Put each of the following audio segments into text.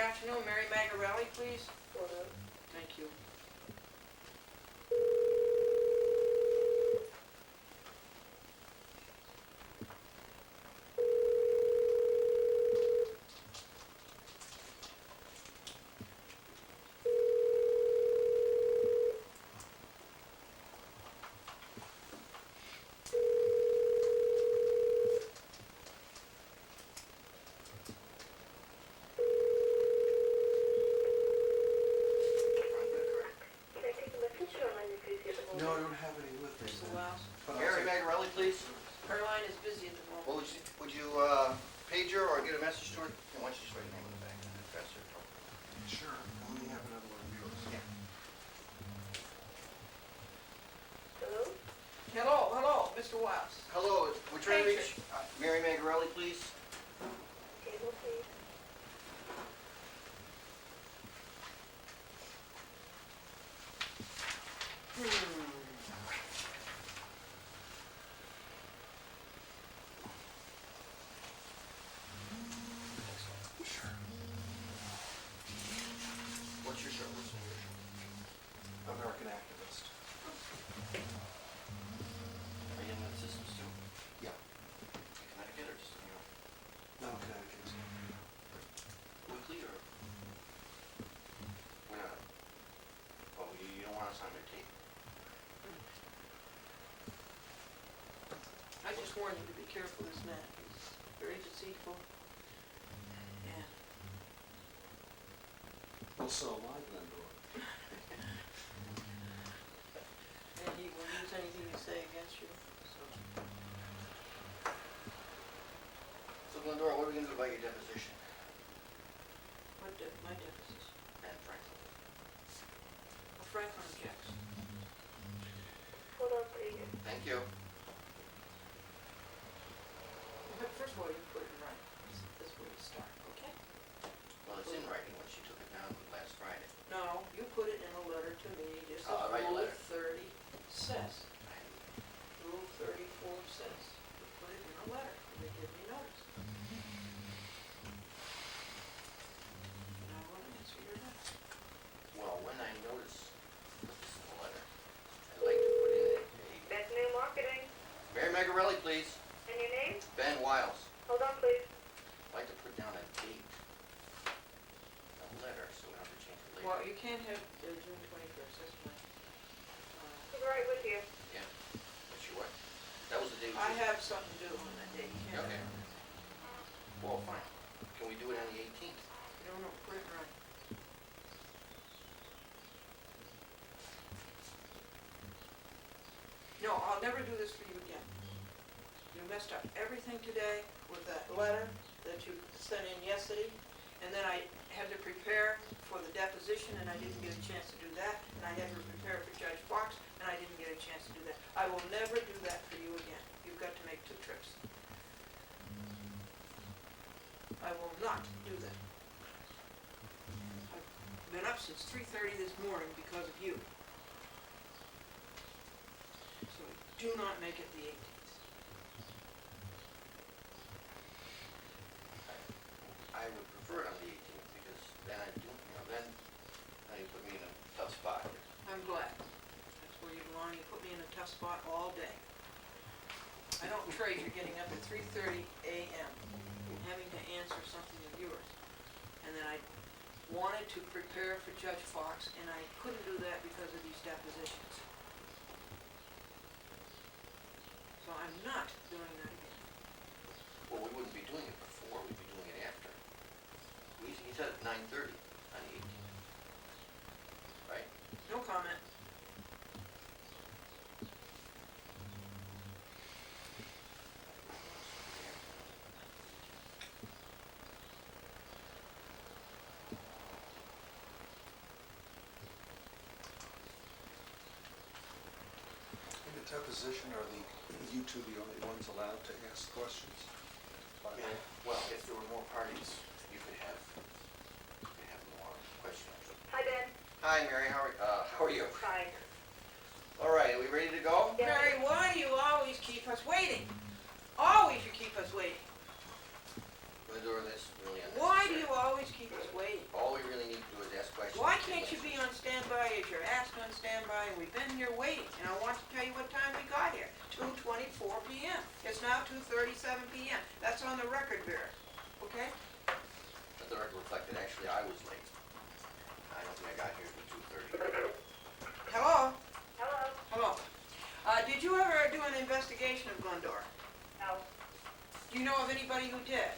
afternoon, Mary Magarelli, please. Thank you. No, I don't have any with me. Mr. Wells? Mary Magarelli, please. Her line is busy at the moment. Well, would you page her or get a message to her? And why don't you just write your name on the back and address her? Sure, let me have another one of yours. Yeah. Hello, Mr. Wells. Hello, we're trying to Page reach Mary Magarelli, please. Table, please. Sure. What's your show? What's your show? American activist. Are you in the systems too? Yeah. Connecticut or just New York? No, Connecticut. Weekly or? We're not. Oh, you don't want us on your tape? I just warn you to be careful of this man. He's very deceitful. And Well, so am I, Glendora. and he will use anything you say against you, so. So Glendora, what are we gonna do about your deposition? My deposition. And Franklyn? Franklyn objects. Hold on, please. Thank you. But first of all, you put it in writing. That's where you start, okay? Well, it's in writing when she took it down last Friday. No, you put it in a letter to me, just as I'll write a Rule letter. 30 says. Rule 34 says, you put it in a letter, and they give me notice. And I want to answer your letter. Well, when I notice that this is a letter, I'd like to put in That's new marketing. Mary Magarelli, please. And your name? Ben Wiles. Hold on, please. I'd like to put down a date, a letter, so we don't have to change it later. Well, you can't have June 21st, that's fine. He's right with you. Yeah, but you what? That was the date. I have something to do on that day, you can't. Okay. Well, fine. Can we do it on the 18th? No, put it in writing. No, I'll never do this for you again. You messed up everything today with that letter that you sent in yesterday, and then I had to prepare for the deposition, and I didn't get a chance to do that, and I had to prepare for Judge Fox, and I didn't get a chance to do that. I will never do that for you again. You've got to make 2 trips. I will not do that. I've been up since 3:30 this morning because of you. So do not make it the 18th. I would prefer it on the 18th because then I do, then you put me in a tough spot. I'm glad. That's where you belong. You put me in a tough spot all day. I don't treasure getting up at 3:30 a.m. and having to answer something of yours. And then I wanted to prepare for Judge Fox, and I couldn't do that because of these depositions. So I'm not doing that again. Well, we wouldn't be doing it before, we'd be doing it after. He said at 9:30 on the 18th. Right? No comment. In the deposition, are you two the only ones allowed to ask questions? Yeah. Well, if there were more parties, you could have more questions. Hi, Ben. Hi, Mary, how are you? Hi. All right, are we ready to go? Yeah. Mary, why do you always keep us waiting? Always you keep us waiting. Glendora, that's really unnecessary. Why do you always keep us waiting? Oh, really need to do is ask questions. Why and can't you answer. be on standby as you're asked on standby, and we've been here waiting, and I want to tell you what time we got here, 2:24 PM. It's now 2:37 PM. That's on the record, Vera, okay? Let the record reflect that actually I was late. I don't think I got here till 2:30. Hello? Hello? Hello. Did you ever do an investigation of Glendora? No. Do you know of anybody who did?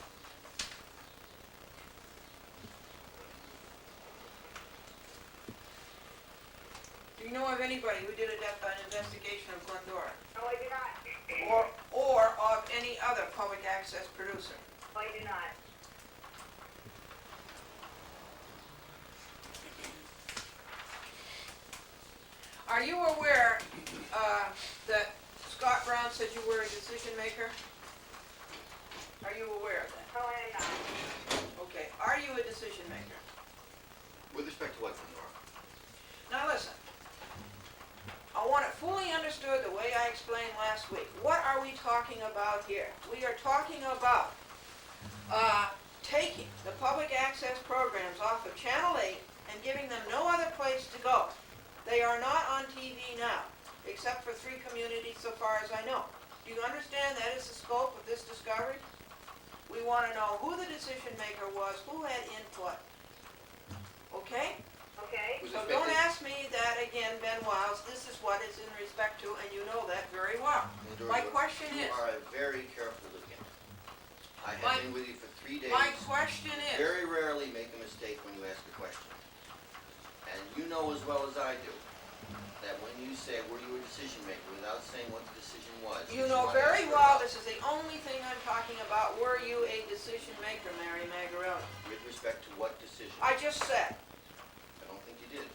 Do you know of anybody who did an investigation of Glendora? No, I do not. Or of any other public access producer? No, I do not. Are you aware that Scott Brown said you were a decision maker? Are you aware of that? No, I am not. Okay. Are you a decision maker? With respect to what, Glendora? Now listen. I want it fully understood the way I explained last week. What are we talking about here? We are talking about taking the public access programs off of Channel 8 and giving them no other place to go. They are not on TV now, except for 3 communities so far as I know. Do you understand that is the scope of this discovery? We want to know who the decision maker was, who had input. Okay? Okay? With So respect don't to- ask me that again, Ben Wiles. This is what it's in respect to, and you know that very well. Glendora, My question You is, are a very careful litigant. I My- have been with you for 3 days. my question is, Very rarely make a mistake when you ask a question. And you know as well as I do that when you say, were you a decision maker, without saying what the decision was. you if know want to very ask well about this is the only thing I'm talking about. Were you a decision maker, Mary Magarelli? With respect to what decision? I just said. I don't think you did.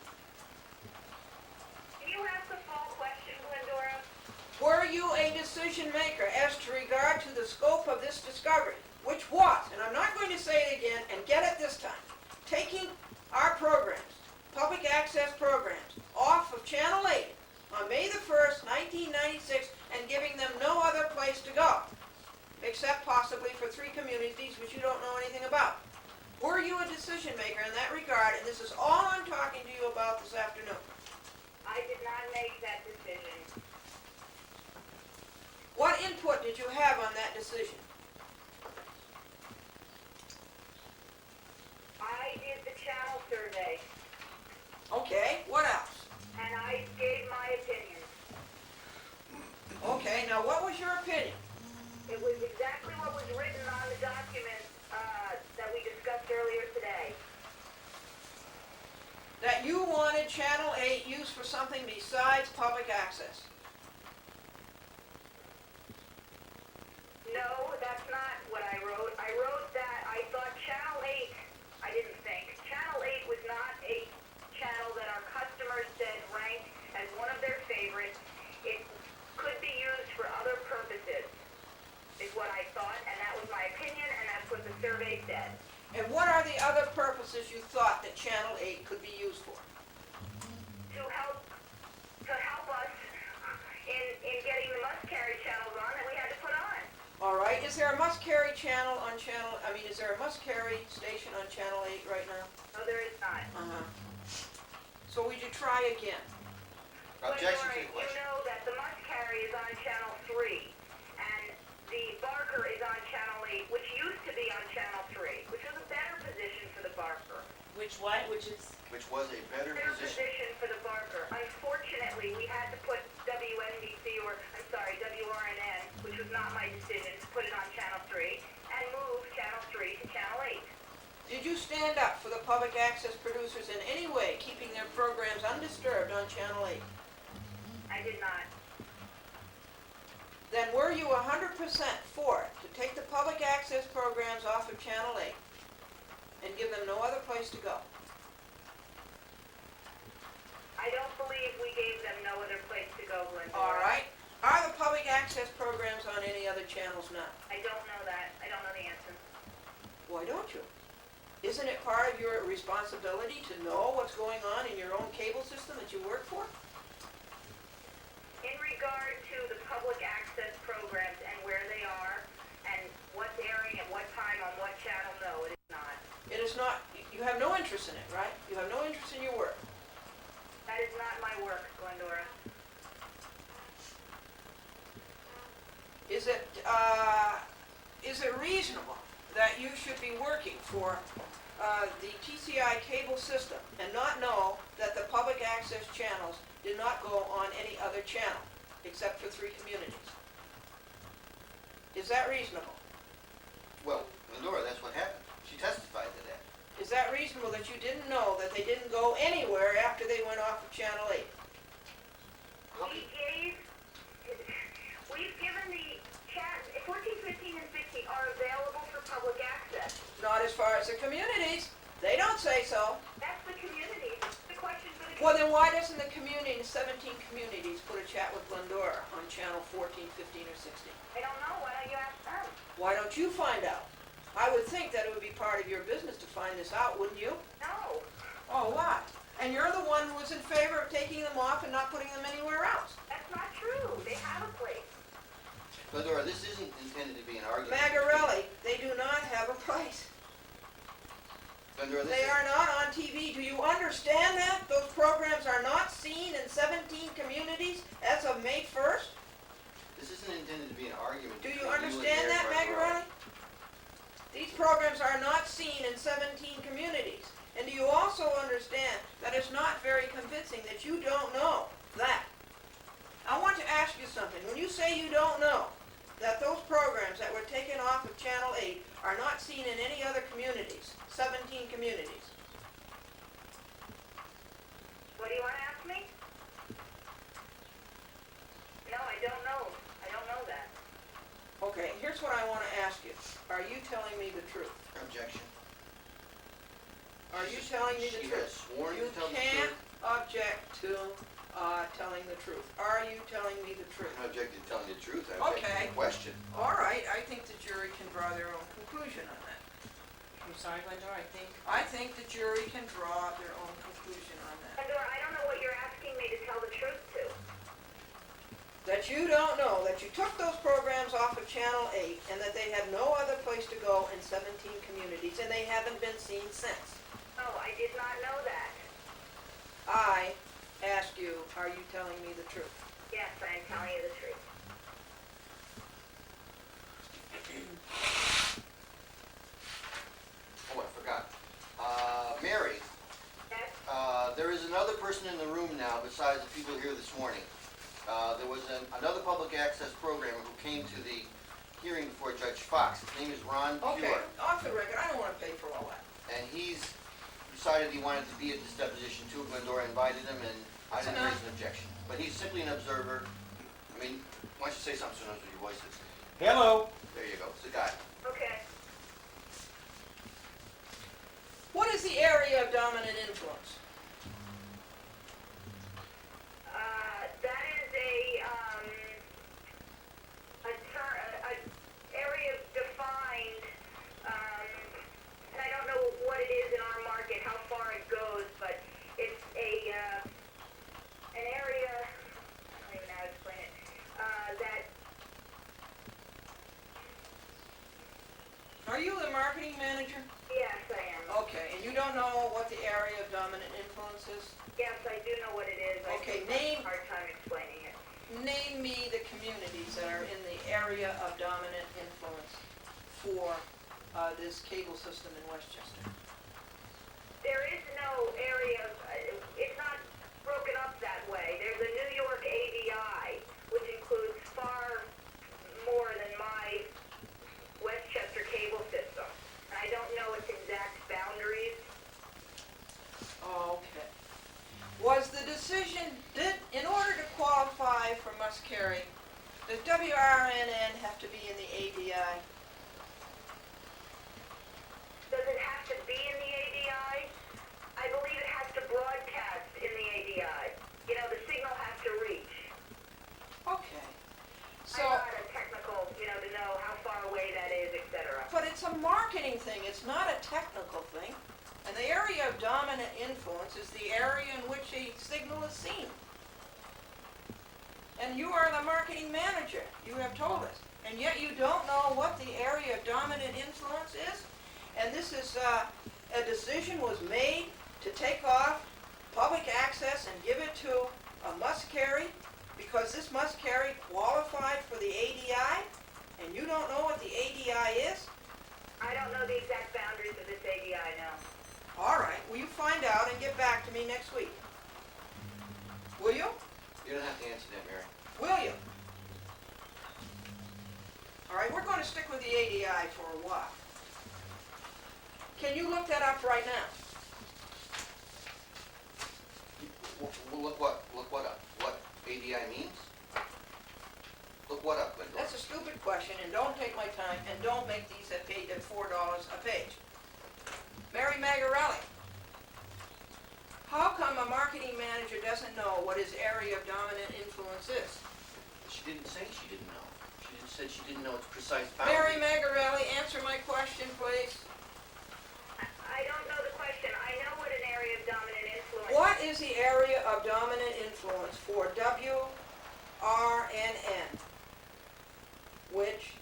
Can you ask the full question, Glendora? Were you a decision maker as to regard to the scope of this discovery, which was, and I'm not going to say it again, and get it this time, taking our programs, public access programs, off of Channel 8 on May the 1st, 1996, and giving them no other place to go, except possibly for 3 communities which you don't know anything about. Were you a decision maker in that regard, and this is all I'm talking to you about this afternoon. I did not make that decision. What input did you have on that decision? I did the channel survey, Okay, what else? and I gave my opinion. Okay, now what was your opinion? It was exactly what was written on the document that we discussed earlier today. That you wanted Channel 8 used for something besides public access. No, that's not what I wrote. I wrote that I thought Channel 8, I didn't think, Channel 8 was not a channel that our customers said ranked as one of their favorites. It could be used for other purposes, is what I thought, and that was my opinion, and that's what the survey said. And what are the other purposes you thought that Channel 8 could be used for? To help us in getting the must-carry channels on that we had to put on. All right, is there a must-carry channel on is there a must-carry station on Channel 8 right now? No, there is not. Uh-huh. So would you try again? Objection to Glendora, the question. you know that the must-carry is on Channel 3, and the Barker is on Channel 8, which used to be on Channel 3, which was a better position for the Barker. Which what? Which is? Which was a better Better position. position for the Barker. Unfortunately, we had to put WRNN, which was not my decision, to put it on Channel 3, and move Channel 3 to Channel 8. Did you stand up for the public access producers in any way, keeping their programs undisturbed on Channel 8? I did not. Then were you 100% for it, to take the public access programs off of Channel 8 and give them no other place to go? I don't believe we gave them no other place to go, Glendora. All right. Are the public access programs on any other channels now? I don't know that. I don't know the answer. Why don't you? Isn't it part of your responsibility to know what's going on in your own cable system that you work for? In regard to the public access programs and where they are and what's airing at what time on what channel, no, it is not. It is not, you have no interest in it, right? is it reasonable that you should be working for the TCI cable system and not know that the public access channels did not go on any other channel except for 3 communities? Is that reasonable? Well, Glendora, that's what happened. She testified to that. Is that reasonable that you didn't know that they didn't go anywhere after they went off of Channel 8? We've given the chat, 14, 15, and 16 are available for public access. Not as far as the communities. They don't say so. That's the community. The question for the Well, then why doesn't the community, 17 communities, put a chat with Glendora on Channel 14, 15, or 16? I don't know. Why don't you ask them? Why don't you find out? I would think that it would be part of your business to find this out, wouldn't you? No. Oh, why? And you're the one who was in favor of taking them off and not putting them anywhere else. That's not true. They have a place. Glendora, this isn't intended to be an argument. Magarelli, they do not have a place. Glendora, this They is... are not on TV. Do you understand that? Those programs are not seen in 17 communities as of May 1st? This isn't intended to be an argument. Do you between and understand Mayor that, Magarelli. Magarelli? These programs are not seen in 17 communities. And do you also understand that it's not very convincing that you don't know that? I want to ask you something. When you say you don't know that those programs that were taken off of Channel 8 are not seen in any other communities, 17 communities, What do you want to ask me? No, I don't know. I don't know that. okay, here's what I want to ask you. Are you telling me the truth? Objection. Are you telling me the She truth? has sworn You to tell the can't truth. object to telling the truth. Are you telling me the truth? I don't object to telling the truth. I object Okay. to the question. All right, I think the jury can draw their own conclusion on that. I'm sorry, Glendora, I think the jury can draw their own conclusion on that. Glendora, I don't know what you're asking me to tell the truth to. That you don't know, that you took those programs off of Channel 8 and that they had no other place to go in 17 communities and they haven't been seen since. No, I did not know that. I ask you, are you telling me the truth? Yes, I am telling you the truth. Oh, I forgot. Mary, Yes? there is another person in the room now besides the people here this morning. There was another public access programmer who came to the hearing before Judge Fox. His name is Ron Okay, Pure. off the record, I don't want to pay for all that. And he's decided he wanted to be at this deposition too. Glendora invited him, and I That's didn't enough. raise an objection. But he's simply an observer. I mean, why don't you say something so he knows what your voice is? Hello. There you go. It's the guy. Okay. What is the area of dominant influence? That is a area defined, and I don't know what it is in our market, how far it goes, but it's an area, I don't even know how to explain it, that, Are you the marketing manager? yes, I am. Okay, and you don't know what the area of dominant influence is? Yes, I do know what it is. Okay, I just have name- a hard time explaining it. Name me the communities that are in the area of dominant influence for this cable system in Westchester. There is no area, it's not broken up that way. There's a New York ADI, which includes far more than my Westchester cable system. And I don't know its exact boundaries. Okay. Was the decision, in order to qualify for Muskerry, does WRNN have to be in the ADI? Does it have to be in the ADI? I believe it has to broadcast in the ADI. You know, the signal has to reach. Okay. So, I'm not a technical, to know how far away that is, etc. but it's a marketing thing, it's not a technical thing. And the area of dominant influence is the area in which a signal is seen. And you are the marketing manager, you have told us. And yet you don't know what the area of dominant influence is? And this is, a decision was made to take off public access and give it to a Muskerry because this Muskerry qualified for the ADI? don't know what the ADI is? I don't know the exact boundaries of this ADI, no. All right, will you find out and get back to me next week? Will you? You don't have to answer that, Mary. Will you? All right, we're going to stick with the ADI for a while. Can you look that up right now? Look what up? What ADI means? Look what up, Glendora? That's a stupid question, and don't take my time, and don't make these at $4 a page. Mary Magarelli, how come a marketing manager doesn't know what his area of dominant influence is? She didn't say she didn't know. She just said she didn't know its precise Mary boundaries. Magarelli, answer my question, please. I don't know the question. I know what an area of dominant influence. What is the area of dominant influence for WRNN, which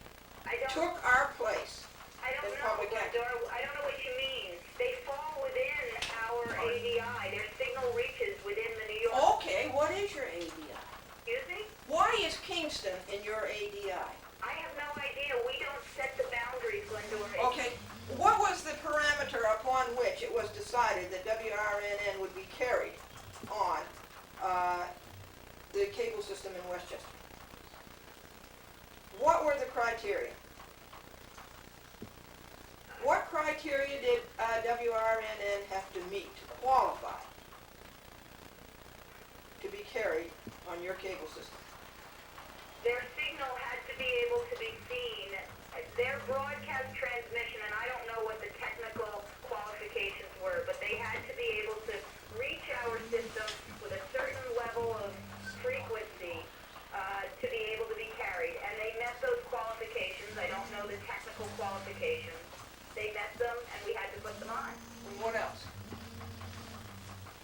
I don't. took our place? I don't in know, public act- Glendora. I don't know what you mean. They fall within our ADI. Their signal reaches within the New York. Okay, what is your ADI? Excuse me? Why is Kingston in your ADI? I have no idea. We don't set the boundaries, Glendora. Okay, what was the parameter upon which it was decided that WRNN would be carried on the cable system in Westchester? What were the criteria? What criteria did WRNN have to meet to qualify to be carried on your cable system? Their signal had to be able to be seen. Their broadcast transmission, and I don't know what the technical qualifications were, but they had to be able to reach our system with a certain level of frequency to be able to be carried. And they met those qualifications. I don't know the technical qualifications. They met them, and we had to put them on. And what else?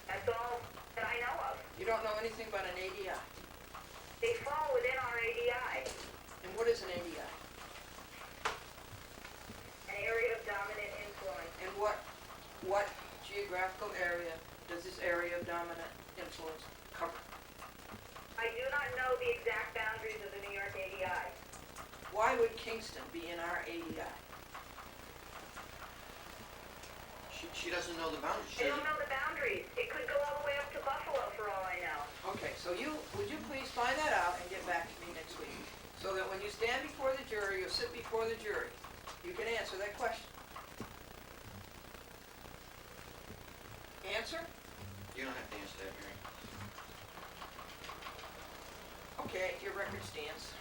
That's all that I know of. You don't know anything about an ADI. They fall within our ADI, And what is an ADI? an area of dominant influence. And what geographical area does this area of dominant influence cover? I do not know the exact boundaries of the New York ADI. Why would Kingston be in our ADI? She doesn't know the boundaries. She They doesn't- don't know the boundaries. It could go all the way up to Buffalo for all I know. Okay, so would you please find that out and get back to me next week? So that when you stand before the jury or sit before the jury, you can answer that question. Answer? You don't have to answer that, Mary. Okay, your record stands.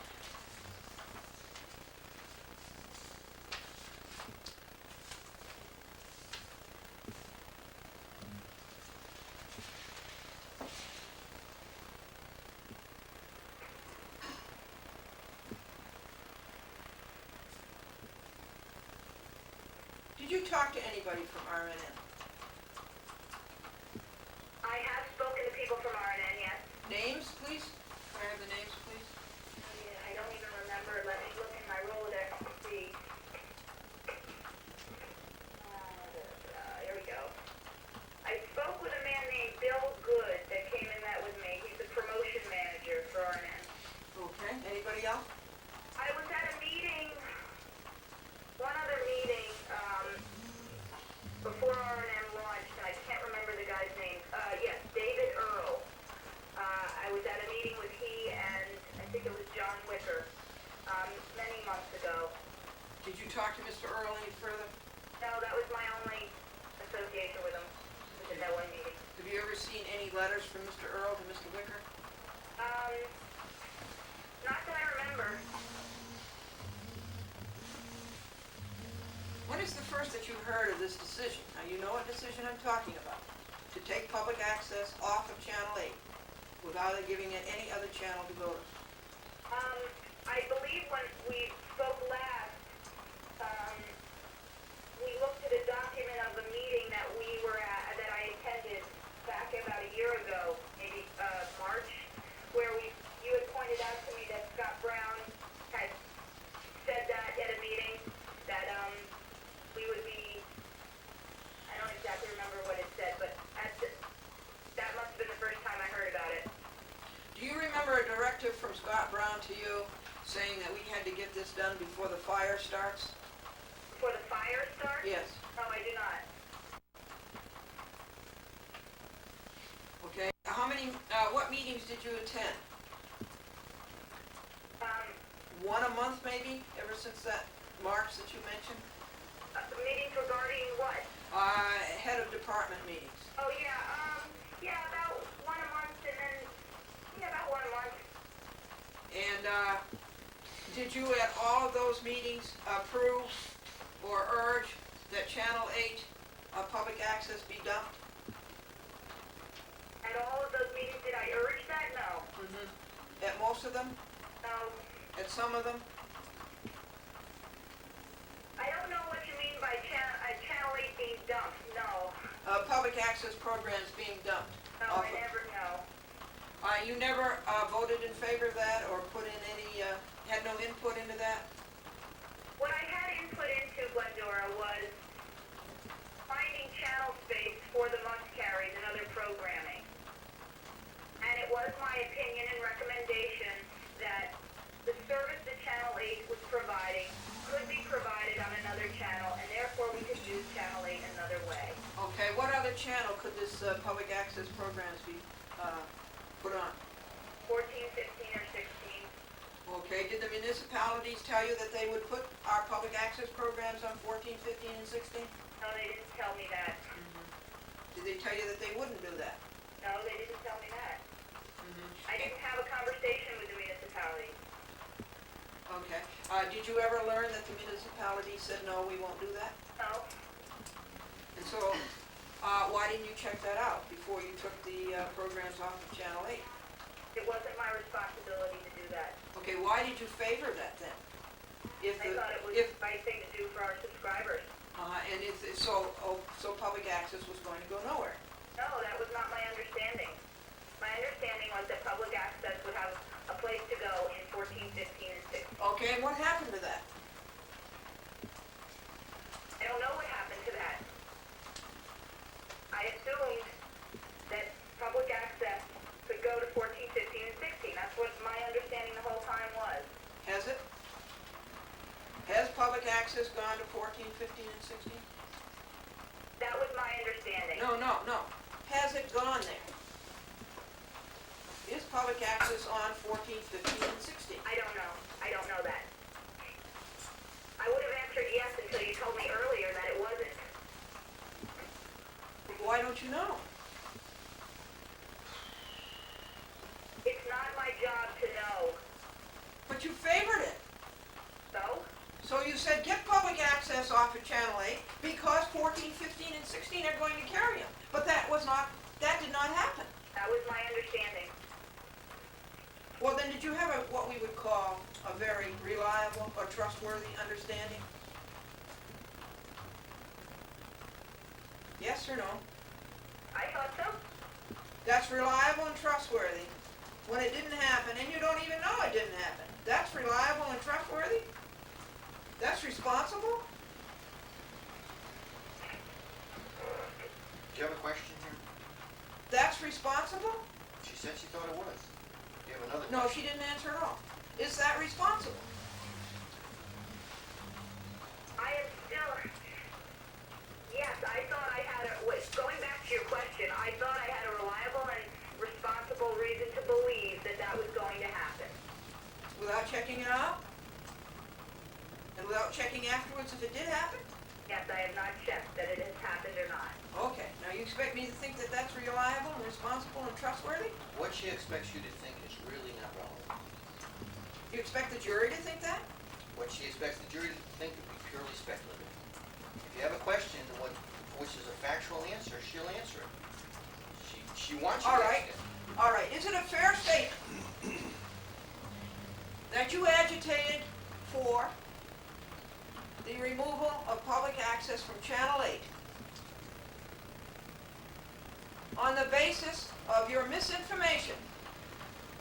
Did you talk to anybody from RNN? I have spoken to people from RNN, yes. Names, please? Can I have the names, please? I don't even remember. Let me look in my Rolodex to see. Here we go. I spoke with a man named Bill Good that came and met with me. He's the promotion manager for RNN. Okay, anybody else? I was at a meeting, one other meeting, before RNN launched, and I can't remember the guy's name. Yes, David Earl. I was at a meeting with he and I think it was John Wicker, many months ago. Did you talk to Mr. Earl any further? No, that was my only association with him, was at that one meeting. Have you ever seen any letters from Mr. Earl to Mr. Wicker? Not that I remember. When is the first that you heard of this decision? Now, you know what decision I'm talking about. To take public access off of Channel 8 without giving it any other channel to go to. I believe when we spoke last, we looked at a document of a meeting that we were at, that I attended back about a year ago, maybe March, where you had pointed out to me that Scott Brown had said that at a meeting, that we would be, I don't exactly remember what it said, but that must have been the first time I heard about it. Do you remember a directive from get this done before the fire starts? Before the fire starts? Yes. No, I do not. Okay, what meetings did you attend? One a month maybe, ever since that March that you mentioned? Meetings regarding what? Head of department meetings. Oh, yeah, yeah, about one a month and then, yeah, about one a month. And, did you at all of those meetings approve or urge that Channel 8, public access be dumped? At all of those meetings, did I urge that? No. At most of them? No. At some of them? I don't know what you mean by Channel 8 being dumped. No. Public access programs being dumped? No, I never, no. You never voted in favor of that or put in any, had no input into that? What I had input into, Glendora, was finding channel space for the must-carries and other programming. And it was my opinion and recommendation that the service that Channel 8 was providing could be provided on another channel, and therefore we could use Channel 8 another way. Okay, what other channel could this public access programs be put on? 14, 15, or 16. Okay, did the municipalities tell you that they would put our public access programs on 14, 15, and 16? No, they didn't tell me that. Did they tell you that they wouldn't do that? No, they didn't tell me that. I didn't have a conversation with the municipality. Okay, did you ever learn that the municipality said, no, we won't do that? No. And so, why didn't you check that out before you took the programs off of Channel 8? It wasn't my responsibility to do that. Okay, why did you favor that then? If I the, thought it was if, the right thing to do for our subscribers. and if, so public access was going to go nowhere? No, that was not my understanding. My understanding was that public access would have a place to go in 14, 15, and 16. Okay, and what happened to that? I don't know what happened to that. I assumed that public access could go to 14, 15, and 16. That's what my understanding the whole time was. Has it? Has public access gone to 14, 15, and 16? That was my understanding. No. Has it gone there? Is public access on 14, 15, and 16? I don't know. I don't know that. I would have answered yes until you told me earlier that it wasn't. Why don't you know? It's not my job to know. But you favored it. So? So you said get public access off of Channel 8 because 14, 15, and 16 are going to carry them. But that did not happen. That was my understanding. Well, then did you have what we would call a very reliable or trustworthy understanding? Yes or no? I thought so. That's reliable and trustworthy when it didn't happen, and you don't even know it didn't happen. That's reliable and trustworthy? That's responsible? Do you have a question here? That's responsible? She said she thought it was. Do you have another No, question? she didn't answer at all. Is that responsible? I am still... Yes, I thought I had a... Wait, going back to your question, I thought I had a reliable and responsible reason to believe that that was going to happen. Without checking it out? And without checking afterwards if it did happen? Yes, I have not checked that it has happened or not. Okay, now you expect me to think that that's reliable and responsible and trustworthy? What she expects you to think is really not relevant. You expect the jury to think that? What she expects the jury to think would be purely speculative. If you have a question which is a factual answer, she'll answer it. She wants you All to right, ask it. all right. Is it a fair statement that you agitated for the removal of public access from Channel 8 on the basis of your misinformation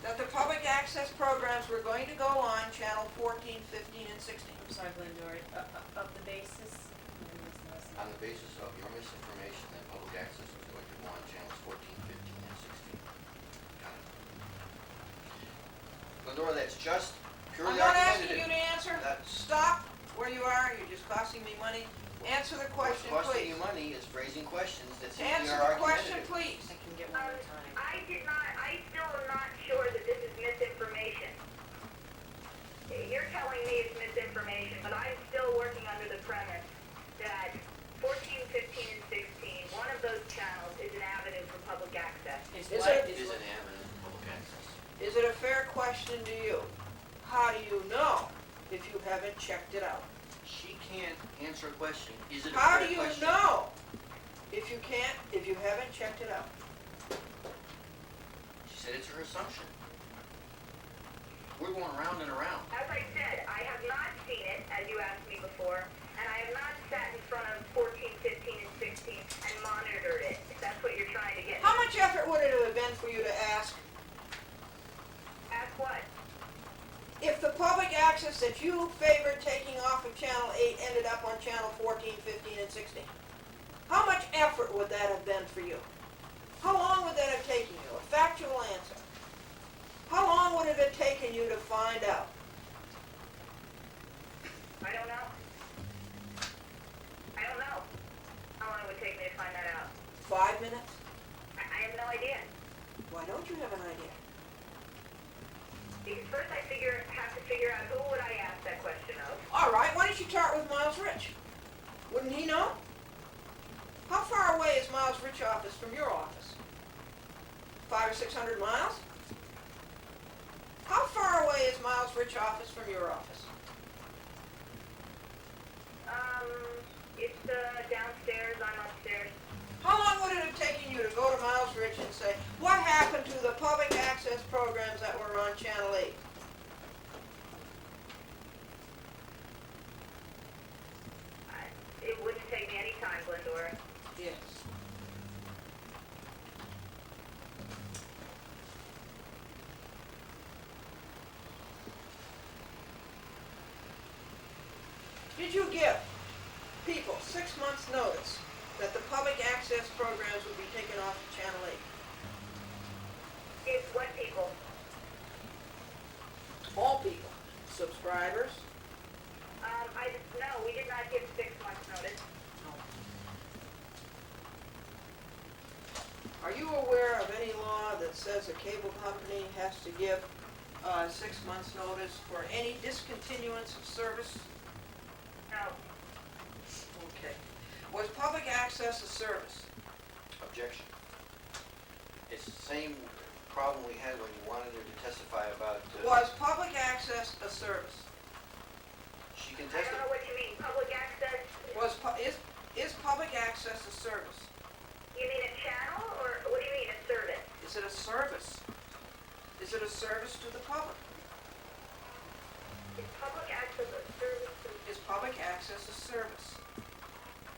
that the public access programs were going to go on Channel 14, 15, and 16? I'm sorry, Glendora, of the basis? On the basis of your misinformation that public access was going to go on channels 14, 15, and 16. Got it. Glendora, that's just I'm purely not asking you argumentative. to answer Stop where you are, you're just costing me money. Answer the question, What's costing please. you money is raising questions that seem to be Answer are the question, argumentative. please. I can get one more time. I still am not sure that this is misinformation. You're telling me it's misinformation, but I'm still working under the premise that 14, 15, and 16, one of those channels is an avenue for public access. Is Is what? it- It is an avenue for public access. Is it a fair question to you? How do you know if you haven't checked it out? She can't answer a question. Is it a How fair do you question? know if you haven't checked it out? She said it's her assumption. We're going around and around. As I said, I have not seen it, as you asked me before, and I have not sat in front of 14, 15, and 16 and monitored it, if that's what you're trying to get. How much effort would it have been for you to ask Ask what? if the public access that you favored taking off of Channel 8 ended up on Channel 14, 15, and 16? How much effort would that have been for you? How long would that have taken you? A factual answer. How long would it have taken you to find out? I don't know. I don't know how long it would take me to find that out. 5 minutes? I have no idea. Why don't you have an idea? Because first I have to figure out who would I ask that question of. All right, why don't you start with Miles Rich? Wouldn't he know? How far away is Miles Rich office from your office? 500 or 600 miles? How far away is Miles Rich office from your office? It's downstairs, I'm upstairs. How long would it have taken you to go to Miles Rich and say, what happened to the public access programs that were on Channel 8? It wouldn't take me any time, Glendora. Yes. Did you give people 6 months' notice that the public access programs would be taken off of Channel 8? It's what people? All people, subscribers. No, we did not give 6 months' notice. Are you aware of any law that says a cable company has to give 6 months' notice for any discontinuance of service? No. Okay. Was public access a service? Objection. It's the same problem we had when you wanted her to testify about, Was public access a service? she can I don't testify. know what you mean, public access? Is public access a service? You mean a channel, or what do you mean, a service? Is it a service? Is it a service to the public? Is public access a service? Is public access a service?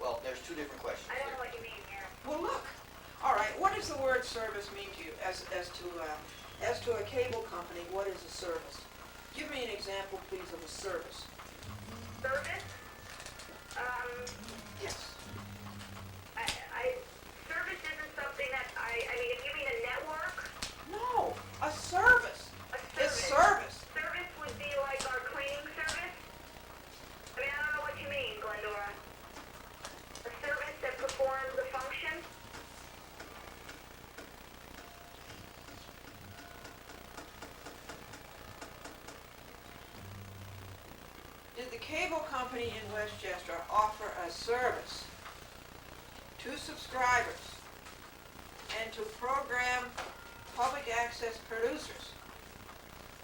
Well, there's two different questions I don't know there. what you mean here. Well, look. All right. What does the word service mean to you? As to a cable company, what is a service? Give me an example, please, of a service. Service? Yes. Service isn't something that I mean, if you mean a network, No, a service. a It's service. service. Service would be like our cleaning service? I mean, I don't know what you mean, Glendora. A service that performs a function? Did the cable company in Westchester offer a service to subscribers and to program public access producers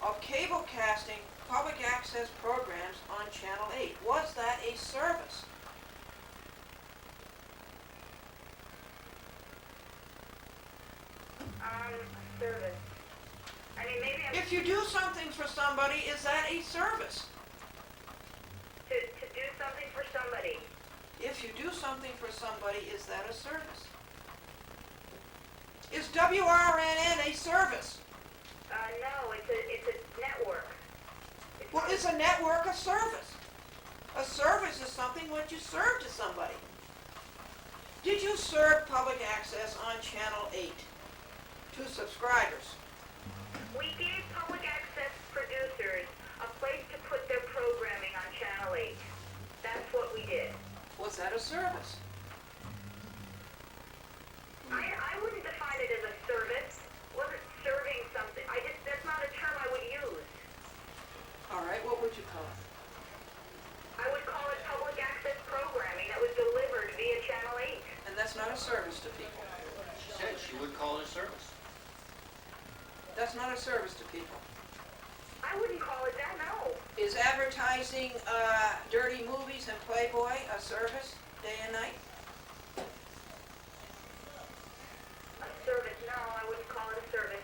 of cable casting public access programs on Channel 8? Was that a service? Service. I mean, maybe I'm... If you do something for somebody, is that a service? To do something for somebody. If you do something for somebody, is that a service? Is WRNN a service? No, it's a network. It's Well, is a network a service? A service is something what you serve to somebody. Did you serve public access on Channel 8 to subscribers? We gave public access producers a place to put their programming on that a service? I wouldn't define it as a service. We're serving something. That's not a term I would use. All right, what would you call it? I would call it public access programming that was delivered via Channel 8. And that's not a service to people. She said she would call it a service. That's not a service to people. I wouldn't call it that, no. Is advertising dirty movies and Playboy a service day and night? A service, no, I wouldn't call it a service.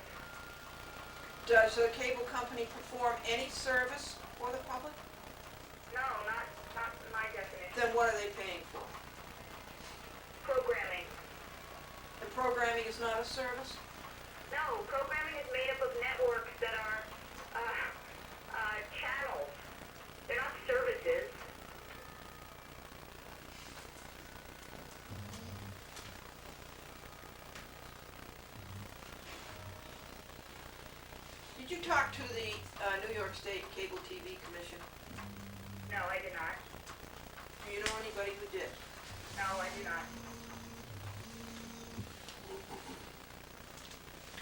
Does the cable company perform any service for the public? No, not my definition. Then what are they paying for? Programming. And programming is not a service? No, programming is made up of networks that are channels. They're not services. Did you talk to the New York State Cable TV Commission? No, I did not. Do you know anybody who did? No, I do not.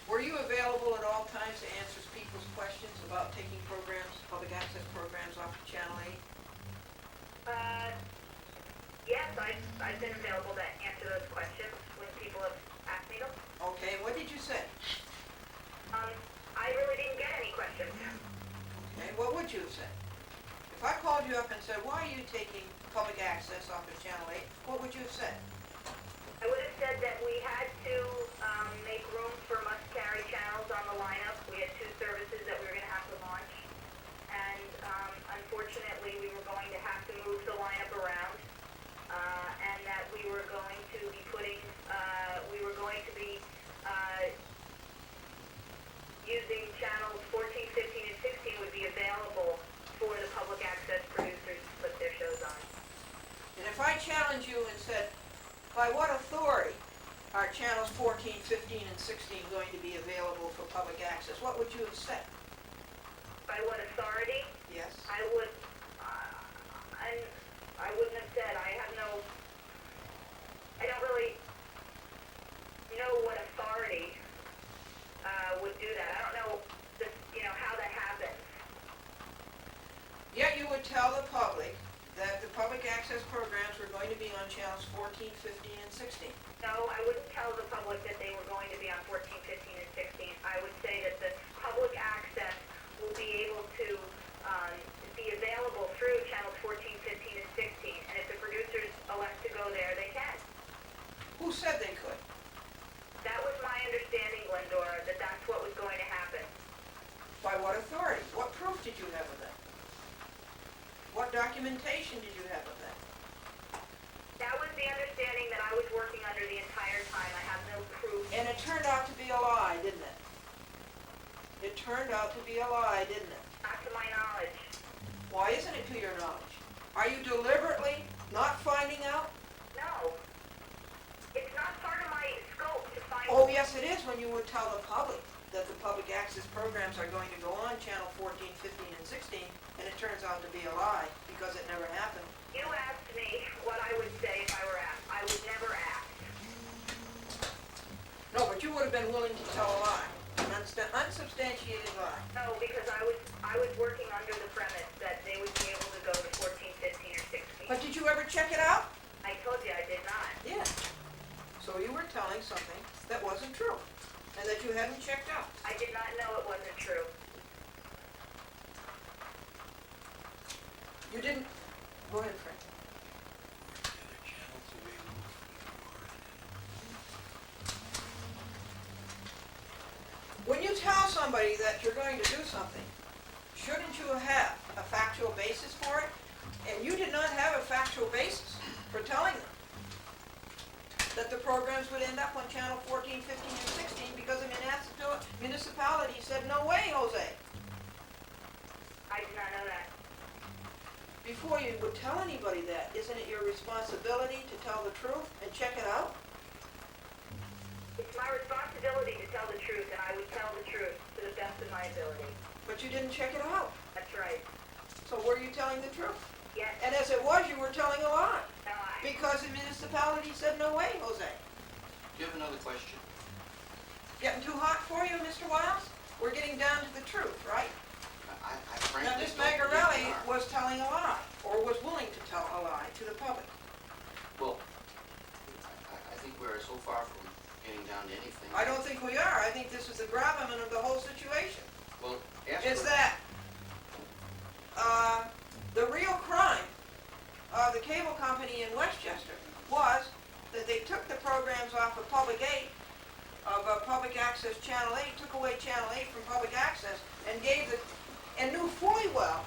Were you available at all times to answer people's questions about taking programs, public access programs off of Channel 8? Yes, I've been available to answer those questions when people have asked me them. Okay, and what did you say? I really didn't get any questions. Okay, what would you have said? If I called you up and said, why are you taking public access off of Channel 8, what would you have said? I would have said that we had to make room for must-carry channels on the lineup. We had 2 services that we were going to have to launch. And unfortunately, we were going to have to move the lineup around. And that we were going to be using channels 14, 15, and 16 would be available for the public access producers to put their shows on. And if I challenge you and said, by what authority are channels 14, 15, and 16 going to be available for public access, what would you have said? By what authority? Yes? I wouldn't have said. I don't really know what authority would do that. I don't know, how that happens. Yet you would tell the public that the public access programs were going to be on channels 14, 15, and 16. No, I wouldn't tell the public that they were going to be on 14, 15, and 16. I would say that the public access will be able to be available through channels 14, 15, and 16. And if the producers elect to go there, they can. Who said they could? That was my understanding, Glendora, that that's what was going to happen. By what authority? What proof did you have of that? What documentation did you have of that? That was the understanding that I was working under the entire time. I have no proof. And it turned out to be a lie, didn't it? It turned out to be a lie, didn't it? Not to my knowledge. Why isn't it to your knowledge? Are you deliberately not finding out? No. It's not part of my scope to find... Oh, yes, it is when you would tell the public that the public access programs are going to go on channel 14, 15, and 16, and it turns out to be a lie because it never happened. You asked me what I would say if I were asked. I was never asked. No, but you would have been willing to tell a lie, an unsubstantiated lie. No, because I was working under the premise that they would be able to go to 14, 15, or 16. But did you ever check it out? I told you I did not. Yeah. So you were telling something that wasn't true, and that you hadn't checked out. I did not know it wasn't true. You didn't... Go ahead, Frank. When you tell somebody that you're going to do something, shouldn't you have a factual basis for it? And you did not have a factual basis for telling them that the programs would end up on channel 14, 15, and 16 because the municipality said, no way, Jose. I did not know that. Before you would tell anybody that, isn't it your responsibility to tell the truth and check it out? It's my responsibility to tell the truth, and I would tell the truth to the best of my ability. But you didn't check it out. That's right. So were you telling the truth? Yes. And as it was, you were telling a lie. No, Because the municipality said no way, Jose. Do you have another question? Getting too hot for you, Mr. Wiles? We're getting down to the truth, right? I Now, frankly Ms. don't believe Magarelli we are. was telling a lie, or was willing to tell a lie to the public. Well, I think we're so far from getting down to anything. I don't think we are. I think this is the gravamen of the whole situation. Well, ask Is her- that, the real crime of the cable company in Westchester was that they took the programs off of Public 8, of Public Access Channel 8, took away Channel 8 from Public Access, and and knew fully well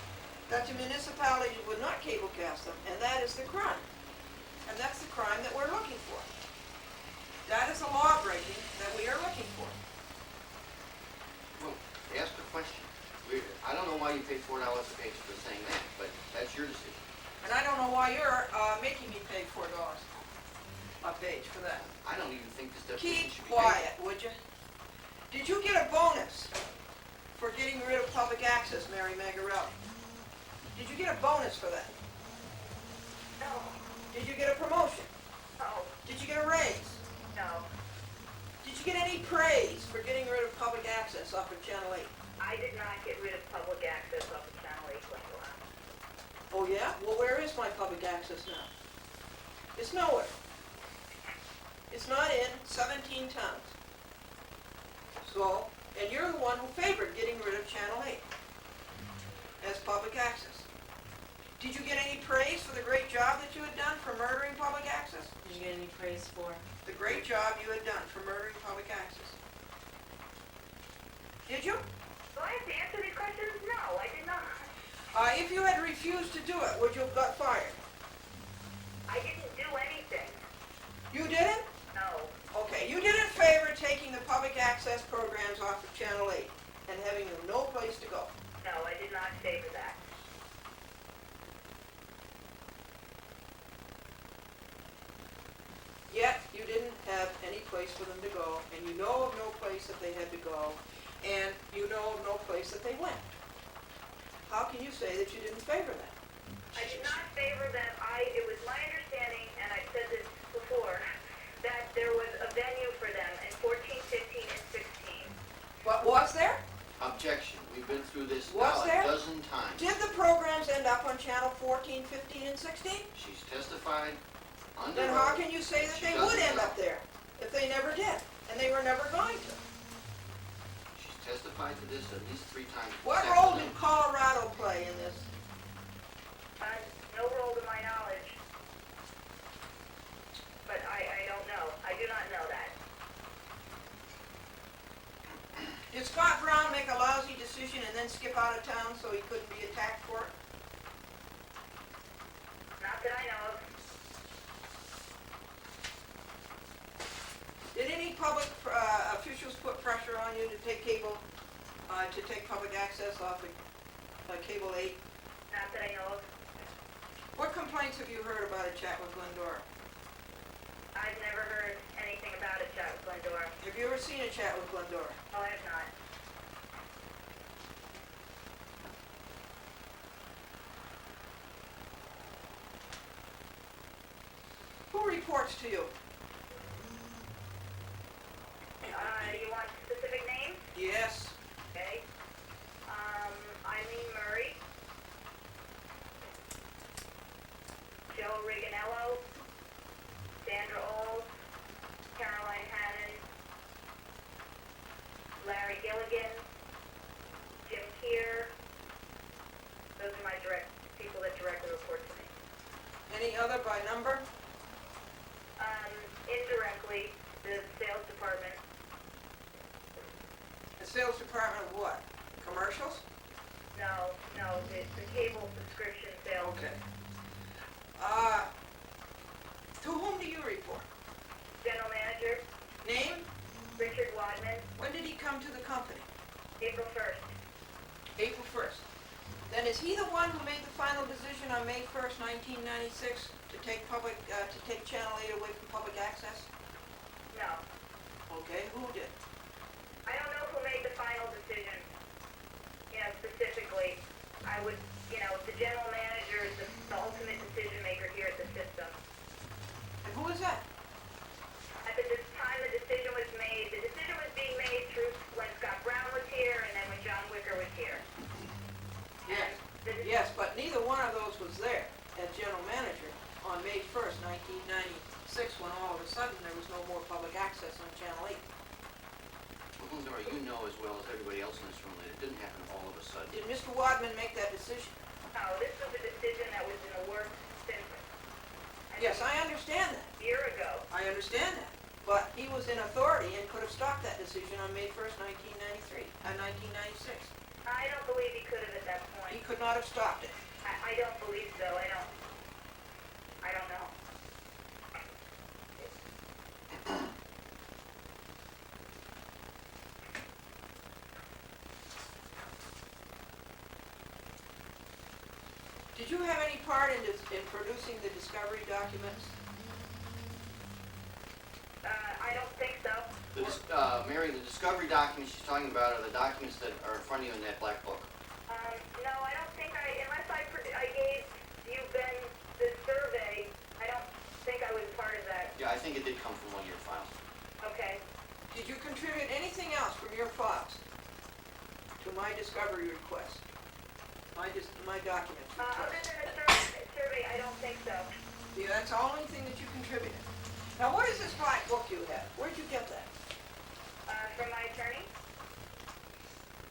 that the municipality would not cablecast them, and that is the crime. And that's the crime that we're looking for. That is a law breaking that we are looking for. Well, ask the question. I don't know why you paid $4 a page for saying that, but that's your decision. And I don't know why you're making me pay $4 a page for that. I don't even think this definition Keep should be paid. quiet, would you? Did you get a bonus for getting rid of public access, Mary Magarelli? Did you get a bonus for that? No, Did you get a promotion? no, Did you get a raise? no. Did you get any praise for getting rid of public access off of Channel 8? I did not get rid of public access off of Channel 8, Glendora. Oh yeah? Well, where is my public access now? It's nowhere. It's not in 17 towns. So, and you're the one who favored getting rid of Channel 8 as public access. Did you get any praise for the great job that you had done for murdering public access? Did you get any praise for? The great job you had done for murdering public access. Did you? Do I have to answer these questions? No, I did not. If you had refused to do it, would you have got fired? I didn't do anything. You didn't? No. Okay, you didn't favor taking the public access programs off of Channel 8 and having them no place to go. No, I did not favor that. Yet, you didn't have any place for them to go, and you know of no place that they had to go, and you know of no place that they went. How can you say that you didn't favor that? I did not favor them. It was my understanding, and I've said this before, that there was a venue for them in 14, 15, and 16. But was there? Objection. We've been through this Was now there? a dozen times. Did the programs end up on Channel 14, 15, and 16? She's testified under Then how can you say that She they would doesn't end know. up there if they never did, and they were never going to? She's testified to this at least 3 times. What this role afternoon. did Colorado play in this? No role to my knowledge. But I don't know. I do not know that. Did Scott Brown make a lousy decision and then skip out of town so he couldn't be attacked for it? Not that I know of. Did any public officials put pressure on you to take cable, to take public access off of Cable 8? Not that I know of. What complaints have you heard about a chat with Glendora? I've never heard anything about a chat with Glendora. Have you ever seen a chat with Glendora? Oh, I have not. Who reports to you? You want specific names? Yes. Okay. Eileen Murray. Joe Riganello. Sandra Oles. Caroline Hannon. Larry Gilligan. Jim Keir. Those are my people that directly report to me. Any other by number? Indirectly, the sales department. The sales department of what? Commercials? No, the cable subscription sales. Okay. To whom do you report? General manager, Name? Richard Wadman, When did he come to the company? April 1st. April 1st. Then is he the one who made the final decision on May 1st, 1996 to take Channel 8 away from public access? No. Okay, who did? I don't know who made the final decision, specifically. I would, the general manager is the ultimate decision maker here at the system. know as well as everybody else in this room that it didn't happen all of a sudden. Did Mr. Wadman make that decision? No, this was a decision that was in the works since Yes, I understand that. a year ago. I understand that. But he was in authority and could have stopped that decision on May 1st, 1996. I don't believe he could have at that He point. could not have stopped it. I don't believe so. I don't know. Did you have any part in producing the discovery documents? I don't think so. Mary, the discovery documents she's talking about are the documents that are in front of you in that black book. No, I don't think unless I gave you, Ben, the survey, I don't think I was part of that. Yeah, I think it did come from one of your files. Okay. Did you contribute anything else from your files to my discovery request? My documents Other request? than the survey, I don't think so. Yeah, that's the only thing that you contributed. Now, what is this black book you have? Where'd you get that? From my attorney?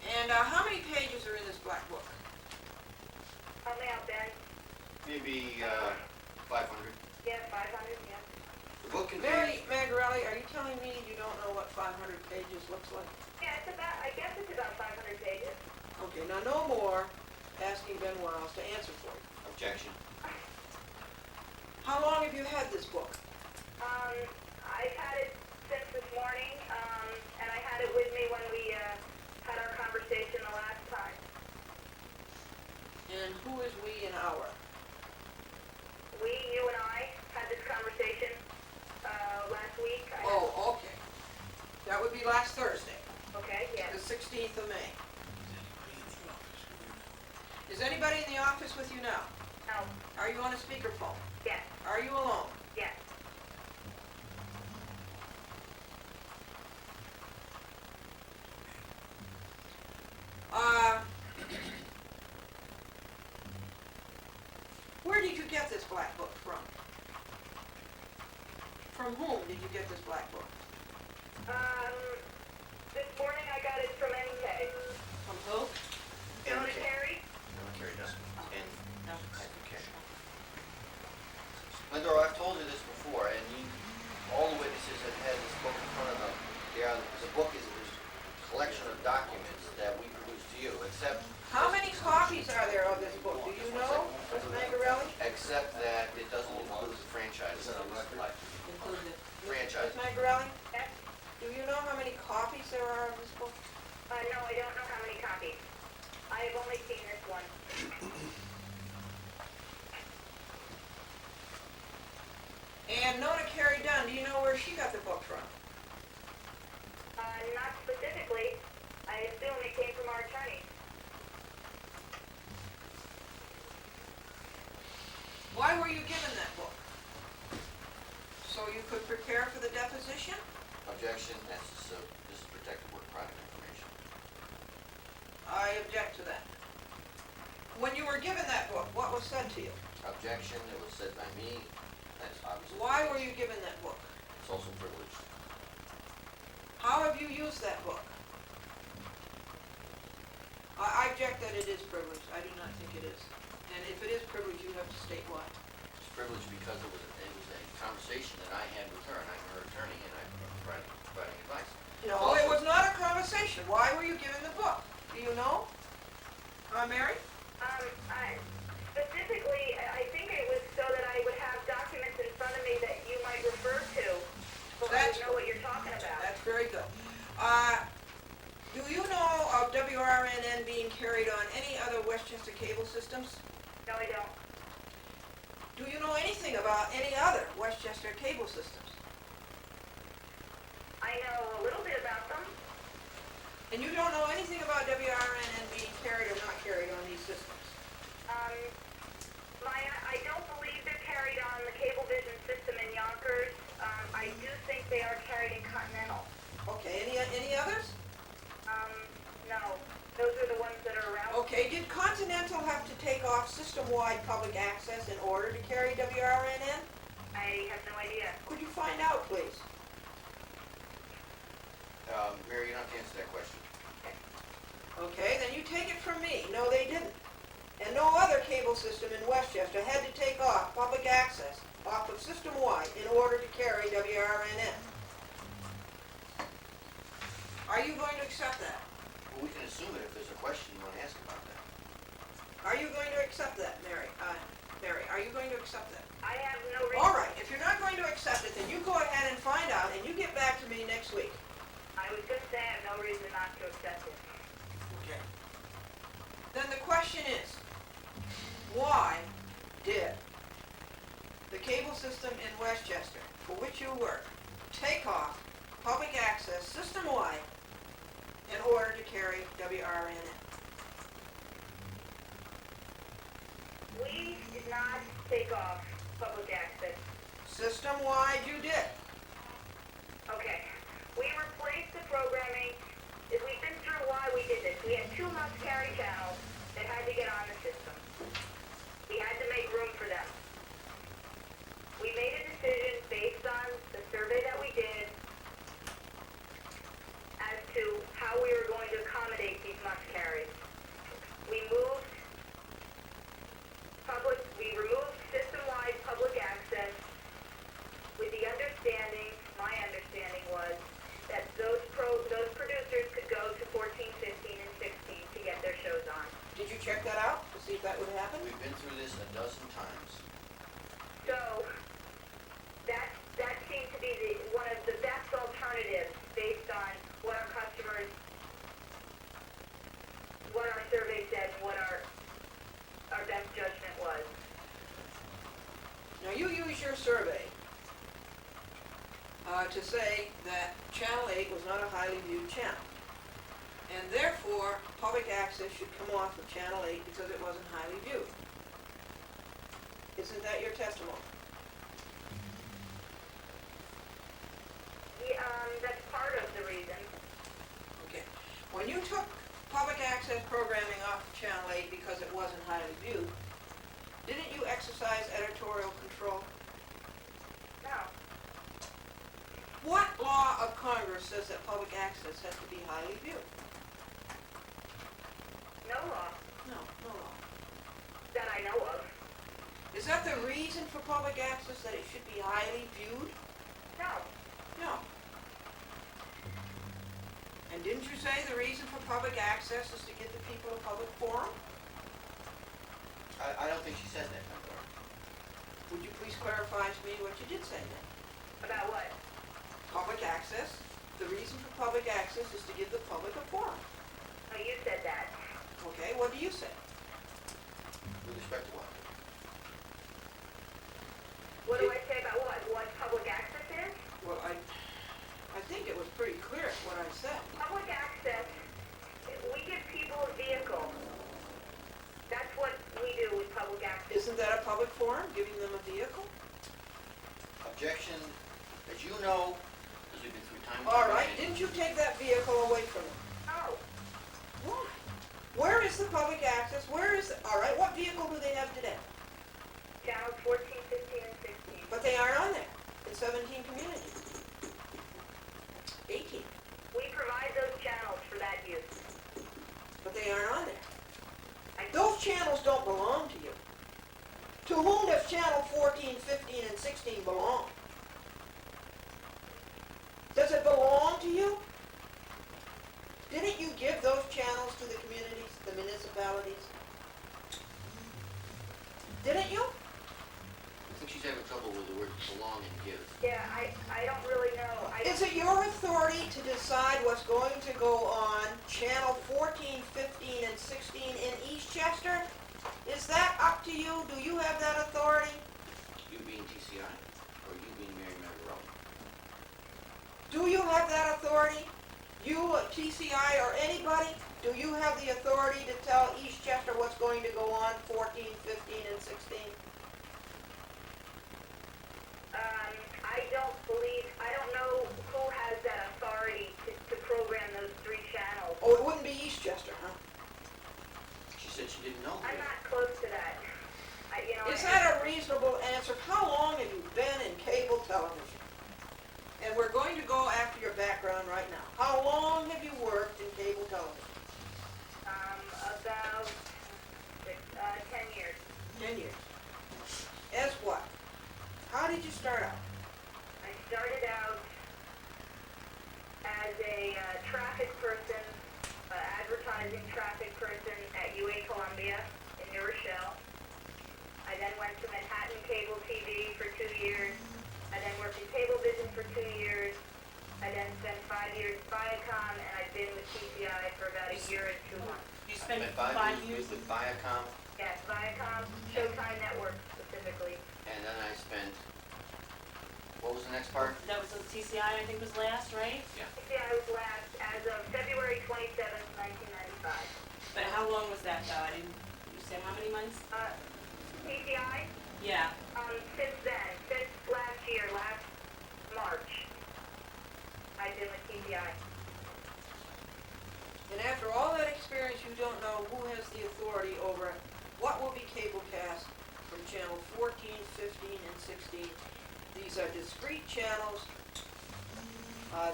And how many pages are in this black book? Help me out, Ben. Maybe 500. Yeah, 500, yeah. The book Mary contains... Magarelli, are you telling me you don't know what 500 pages looks like? Yeah, I guess it's about 500 pages. Okay, now no more asking Ben Wiles to answer for you. Objection. How long have you had this book? I've had it since this morning, and I had it with me when we had our conversation the last time. And who is we and our? You and I had this conversation last week. Oh, okay. That would be last Thursday, Okay, yeah. the 16th of May. Is anybody in the office with you now? No, Are you on a speakerphone? yes, Are you alone? yes. Where did you get this black book from? From whom did you get this black book? This morning I got it from NK. From who? Donna Carey? No, Carrie doesn't. And No. Glendora, I've told you this before, and all the witnesses have had this book in front of them. The book is a collection of documents that we produced to you, except... How many copies are there of this book? Do you know, Ms. Magarelli? Except that it doesn't include the franchise. Include the... Franchise. Ms. Magarelli, Yes? do you know how many copies there are of this book? No, I don't know how many copies. I have only seen this one. And Nona Carey Dunn, do you know where she got the book from? Not specifically. I assume it came from our attorney. Why were you given that book? So you could prepare for the deposition? Objection, this is protected work product information. I object to that. When you were given that book, what was said to you? Objection, it was said by me, that's obviously... Why were you given that book? It's also privileged. How have you used that book? I object that it is privileged. I do not think it is. And if it is privileged, you have to state why. It's privileged because it was a conversation that I had with her, and I'm her attorney, and I'm providing advice. No, it was not a conversation. Why were you given the book? Do you know? Mary? Specifically, I think it was so that I would have documents in front of me that you might refer to, so I would know what you're talking about. That's very good. Do you know of WRNN being carried on any other Westchester cable systems? No, I don't. Do you know anything about any other Westchester cable systems? I know a little bit about them. And you don't know anything about WRNN being carried or not carried on these systems? I don't believe they're carried on the Cablevision system in Yonkers. I do think they are carried in Continental. Okay, any others? No. Those are the ones that are around. Okay, did Continental have to take off system-wide public access in order to carry WRNN? I have no idea. Could you find out, please? Mary, you don't have to answer that question. Okay, then you take it from me, no, they didn't. And no other cable system in Westchester had to take off public access off of system-wide in order to carry WRNN. Are you going to accept that? Well, we can assume it if there's a question you want to ask about that. Are you going to accept that, Mary? Mary, are you going to accept that? I have no reason. All right, if you're not going to accept it, then you go ahead and find out, and you get back to me next week. I was gonna say I have no reason not to accept it. Okay. Then the question is, why did the cable system in Westchester, for which you work, take off public access system-wide in order to carry WRNN? We did not take off public access. System-wide you did. Okay. We replaced the programming. We've been through why we did this. We had 2 must-carry channels that had to get on the system. We had to make room for them. We made a decision based on the survey that we did as to how we were going to accommodate these must-carries. We removed system-wide public access with the understanding, my understanding was, that those producers could go to 14, 15, and 16 to get their shows on. Did you check that out to see if that would happen? We've been through this a dozen times. So, that seemed to be one of the best alternatives based on what our customers, what our survey said, and what our best judgment was. Now, you use your survey to say that Channel 8 was not a highly viewed channel. And therefore, public access should come off of Channel 8 because it wasn't highly viewed. Isn't that your testimony? That's part of the reason. Okay. When you took public access programming off of Channel 8 because it wasn't highly viewed, didn't you exercise editorial control? No. What law of Congress says that public access has to be highly viewed? No law No, no law. that I know of. Is that the reason for public access, that it should be highly viewed? No. No. And didn't you say the reason for public access is to give the people a public forum? I don't think she said that, Glendora. Would you please clarify to me what you did say then? About what? Public access, the reason for public access is to give the public a forum. Oh, you said that. Okay, what do you say? With respect to what? What do I say about what public access is? Well, I think it was pretty clear what I said. Public access, we give people a vehicle. That's what we do with public access. Isn't that a public forum, giving them a vehicle? Objection, as you know, because we've been through time. and All time right, again. didn't you take that vehicle away from them? Oh, Why? Where is the public access? Where is, all right, what vehicle do they have today? channels 14, 15, and 16. But they aren't on there in 17 communities. 18, We provide those channels for that use. but they aren't on there. I- Those channels don't belong to you. To whom does channel 14, 15, and 16 belong? Does it belong to you? Didn't you give those channels to the communities, the municipalities? Didn't you? I think she's having trouble with the word belong and give. Yeah, I don't really know. Is it your authority to decide what's going to go on channel 14, 15, and 16 in Eastchester? Is that up to you? Do you have that authority? You being TCI, or you being Mary Margarone? Do you have that authority? You, TCI, or anybody? Do you have the authority to tell Eastchester what's going to go on 14, 15, and 16? I don't know who has that authority to program those 3 channels. Oh, it wouldn't be Eastchester, huh? She said she didn't know. I'm not close to that. Is that a reasonable answer? How long have you been in cable television? And we're going to go after your background right now. How long have you worked in cable television? About 10 years. 10 years. As what? How did you start out? I started out as a traffic person, advertising traffic person at UA Columbia in New Rochelle. I then went to Manhattan Cable TV for 2 years. I then worked in cable vision for 2 years. I then spent 5 years at Viacom, and I've been with TCI for about a year and 2 months. You I spent spent 5 years? with Viacom, Yes, Viacom, Showtime Network specifically. and then I spent, what was the next part? That was the TCI, I think was last, right? TCI was last as of February 27th, 1995. But how long was that though? I didn't, you said how many months? TCI, Yeah. since then, since last year, last March, I've been with TCI. And after all that experience, you don't know who has the authority over what will be cablecast from channel 14, 15, and 16. These are discrete channels.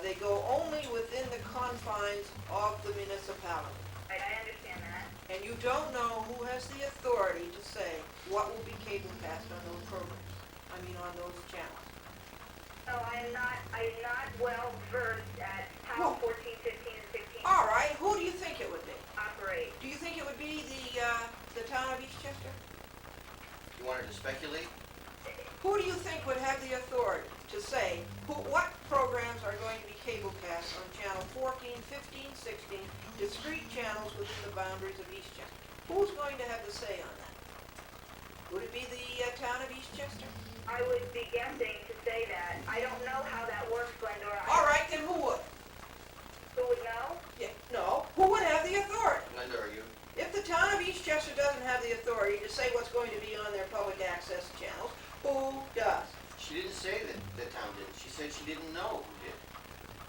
They go only within the confines of the municipality. Right, I understand that. And you don't know who has the authority to say what will be cablecast on those programs. On those channels. So I'm not well versed at how 14, 15, and 16 All right, who do you think it would be? operate. Do you think it would be the town of Eastchester? You wanted to speculate? Who do you think would have the authority to say what programs are going to be cablecast on channel 14, 15, 16, discrete channels within the boundaries of Eastchester? Who's going to have the say on that? Would it be the town of Eastchester? I would be guessing to say that. I don't know how that works, Glendora. All right, then who would? Who would know? Yeah, no, who would have the authority? Linda, are you? If the town of Eastchester doesn't have the authority to say what's going to be on their public access channels, who does? She didn't say that the town did. She said she didn't know who did.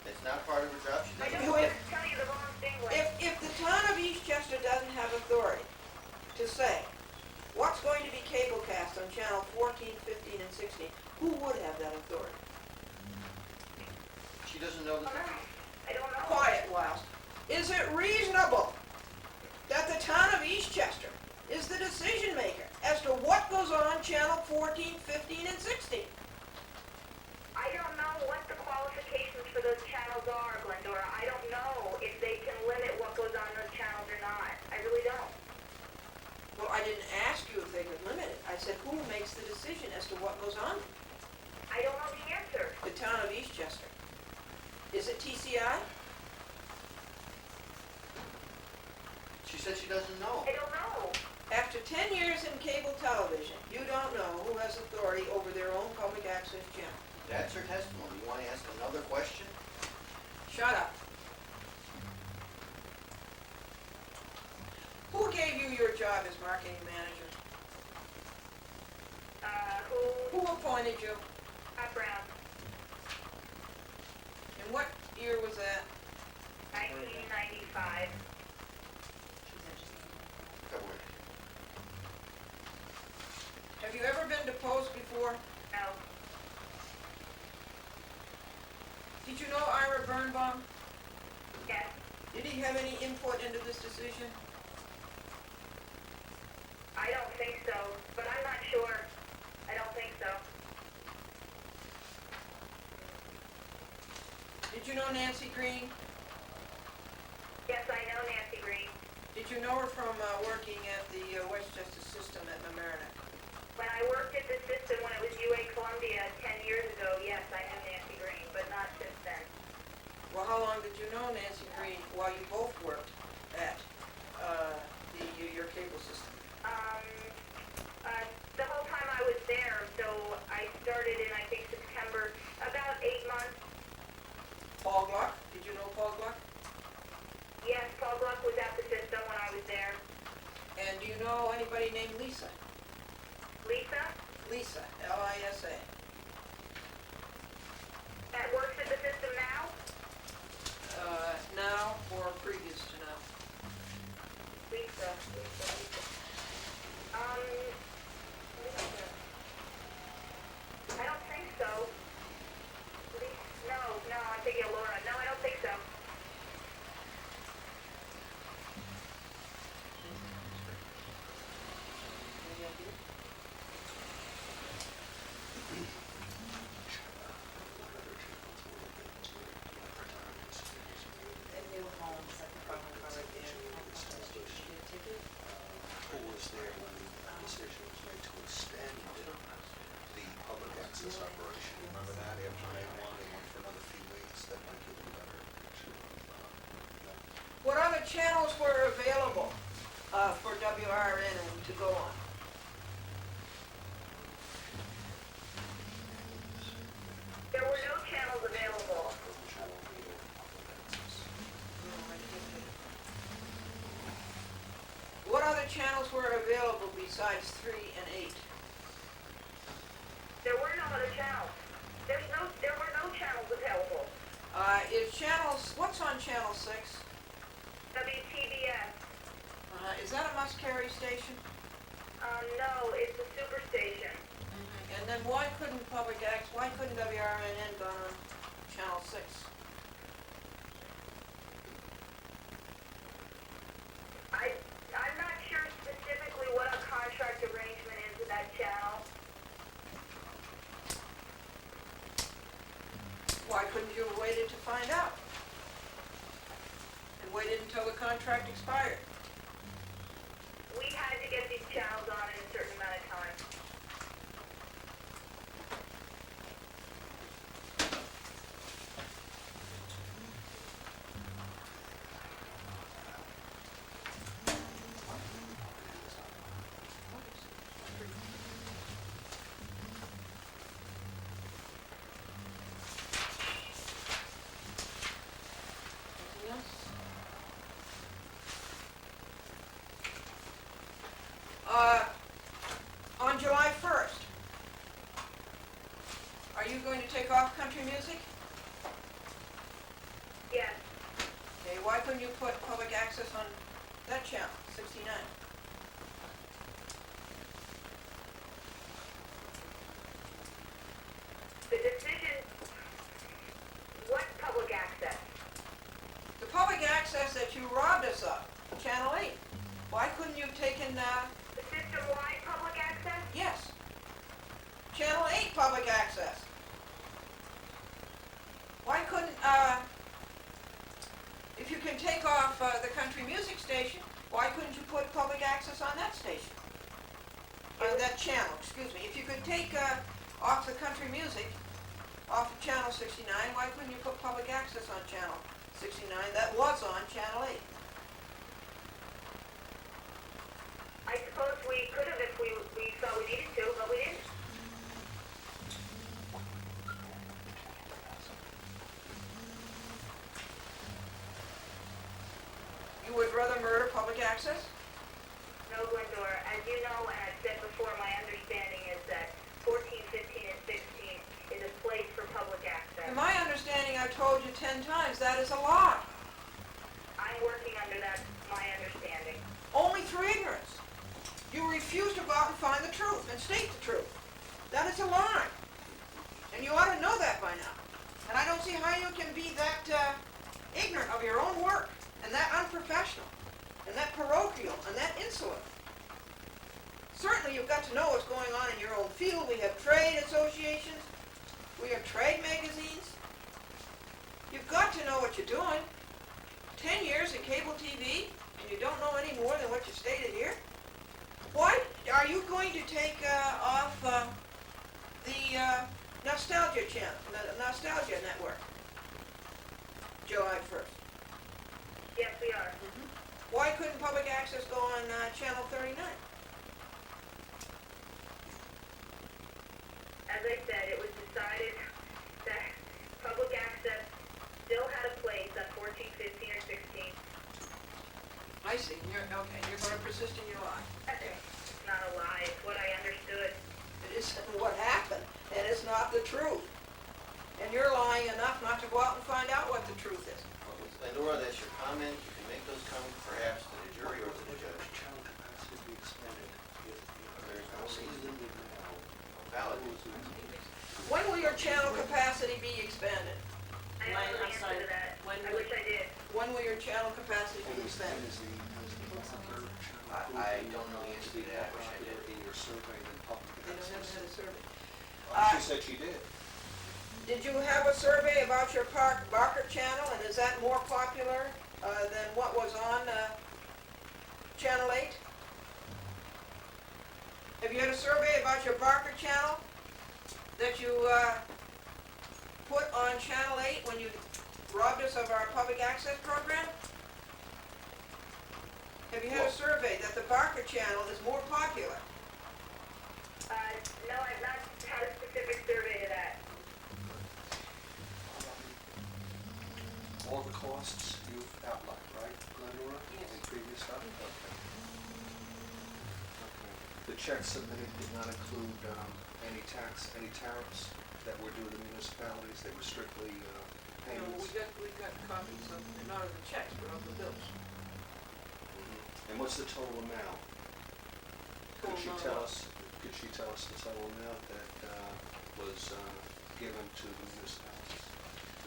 That's not part of her job. She I doesn't don't know. want to tell you the wrong thing, Glenn. If the town of Eastchester doesn't have authority to say what's going to be cablecast on channel 14, 15, and 16, who would have that authority? She doesn't know the town. I don't know. Quiet, Wiles. Is it reasonable that the town of Eastchester is the decision maker as to what goes on channel 14, 15, and 16? I don't know what the qualifications for those channels are, Glendora. I don't know if they can limit what goes on those channels or not. I really don't. Well, I didn't ask you if they could limit it. I said, who makes the decision as to what goes on? I don't know the answer. The town of Eastchester. Is it TCI? She said she doesn't know. I don't know. After 10 years in cable television, you don't know who has authority over their own public access channel. That's her testimony. You want to ask another question? Shut up. Who gave you your job as marketing manager? Who Who? appointed you? Brown. And what year was that? 1995. February. Have you ever been deposed before? No. Did you know Ira Birnbaum? Yes. Did he have any input into this decision? I don't think so, but I'm not sure. I don't think so. Did you know Nancy Green? Yes, I know Nancy Green. Did you know her from working at the Westchester system at Mamaroneck? When I worked at the system when it was UA Columbia 10 years ago, yes, I knew Nancy Green, but not since then. Well, how long did you know Nancy Green while you both worked at your cable system? The whole time I was there, so I started in, I think, September, about 8 months. Paul Gluck? Did you know Paul Gluck? Yes, Paul Gluck was at the system when I was there. And do you know anybody named Lisa? Lisa, Lisa, L-I-S-A. that works at the system now? Now or previous to now? Lisa. I don't think so. No, channels were available for WRNN to go on? There were no channels available. What other channels were available besides 3 and 8? There were no other channels. There were no channels available. Is channels, what's on channel 6? WTBS. Is that a must-carry station? No, it's a superstation. And then why couldn't why couldn't WRNN go on channel 6? I'm not sure specifically what our contract arrangement is with that channel. Why couldn't you have waited to find out? And waited until the contract expired? We had to get these channels on in a certain amount of time. Anything else? On July 1st, are you going to take off country music? Yes. Okay, why couldn't you put public access on that channel, 69? The decision, what public access? The public access that you robbed us of, channel 8. Why couldn't you have taken, The system-wide public access? yes, channel 8 public access? Why couldn't, if you can take off the country music station, why couldn't you put public access on that station? That channel, excuse me. If you could take off the country music, off of channel 69, why couldn't you put public access on channel 69 that was on channel 8? I suppose we could have if we thought we needed to, but we didn't. You would rather murder public access? No, Glendora, as you know, and I've said before, my understanding is that 14, 15, and 16 is a place for public access. In my understanding, I've told you 10 times, that is a lie. I'm working under that, my understanding. Only through ignorance. You refuse to go out and find the truth and state the truth. That is a lie. And you ought to know that by now. And I don't see how you can be that ignorant of your own work, and that unprofessional, and that parochial, and that insolent. Certainly you've got to know what's going on in your own field. We have trade associations. We have trade magazines. You've got to know what you're doing. 10 years in cable TV, and you don't know any more than what you stated here? Why are you going to take off the Nostalgia channel, the Nostalgia network, July 1st? Yes, we are. Why couldn't public access go on channel 39? As I said, it was decided that public access still had a place on 14, 15, or 16. I see. You're going to persist in your lie. It's not a lie, it's what I understood. It isn't what happened, and it's not the truth. And you're lying enough not to go out and find out what the truth is. Glendora, that's your comment. You can make those comments perhaps to the jury or to the judge. Channel capacity be expanded if There's no reason valid. valid. When will your channel capacity be expanded? I don't know the I'm answer sorry, to that. when I would- wish I did. When will your channel capacity be Has expanded? I don't know the answer to that. I wish I did. In your survey than public They don't have access. had a survey. She said she did. Did you have a survey about your Barker channel, and is that more popular than what was on Channel 8? Have you had a survey about your Barker channel that you put on Channel 8 when you robbed us of our public access program? Have you had a survey that the Barker channel is more popular? No, I've not had a specific survey to that. All the costs you've outlined, right, Glendora? Yes. In previous stuff? Okay. The check submitted did not include any tariffs that were due to municipalities, they were strictly You know, payments. we got copies of, not of the checks, but of the bills. And what's the total amount? Could she tell us the total amount that was given to the municipalities?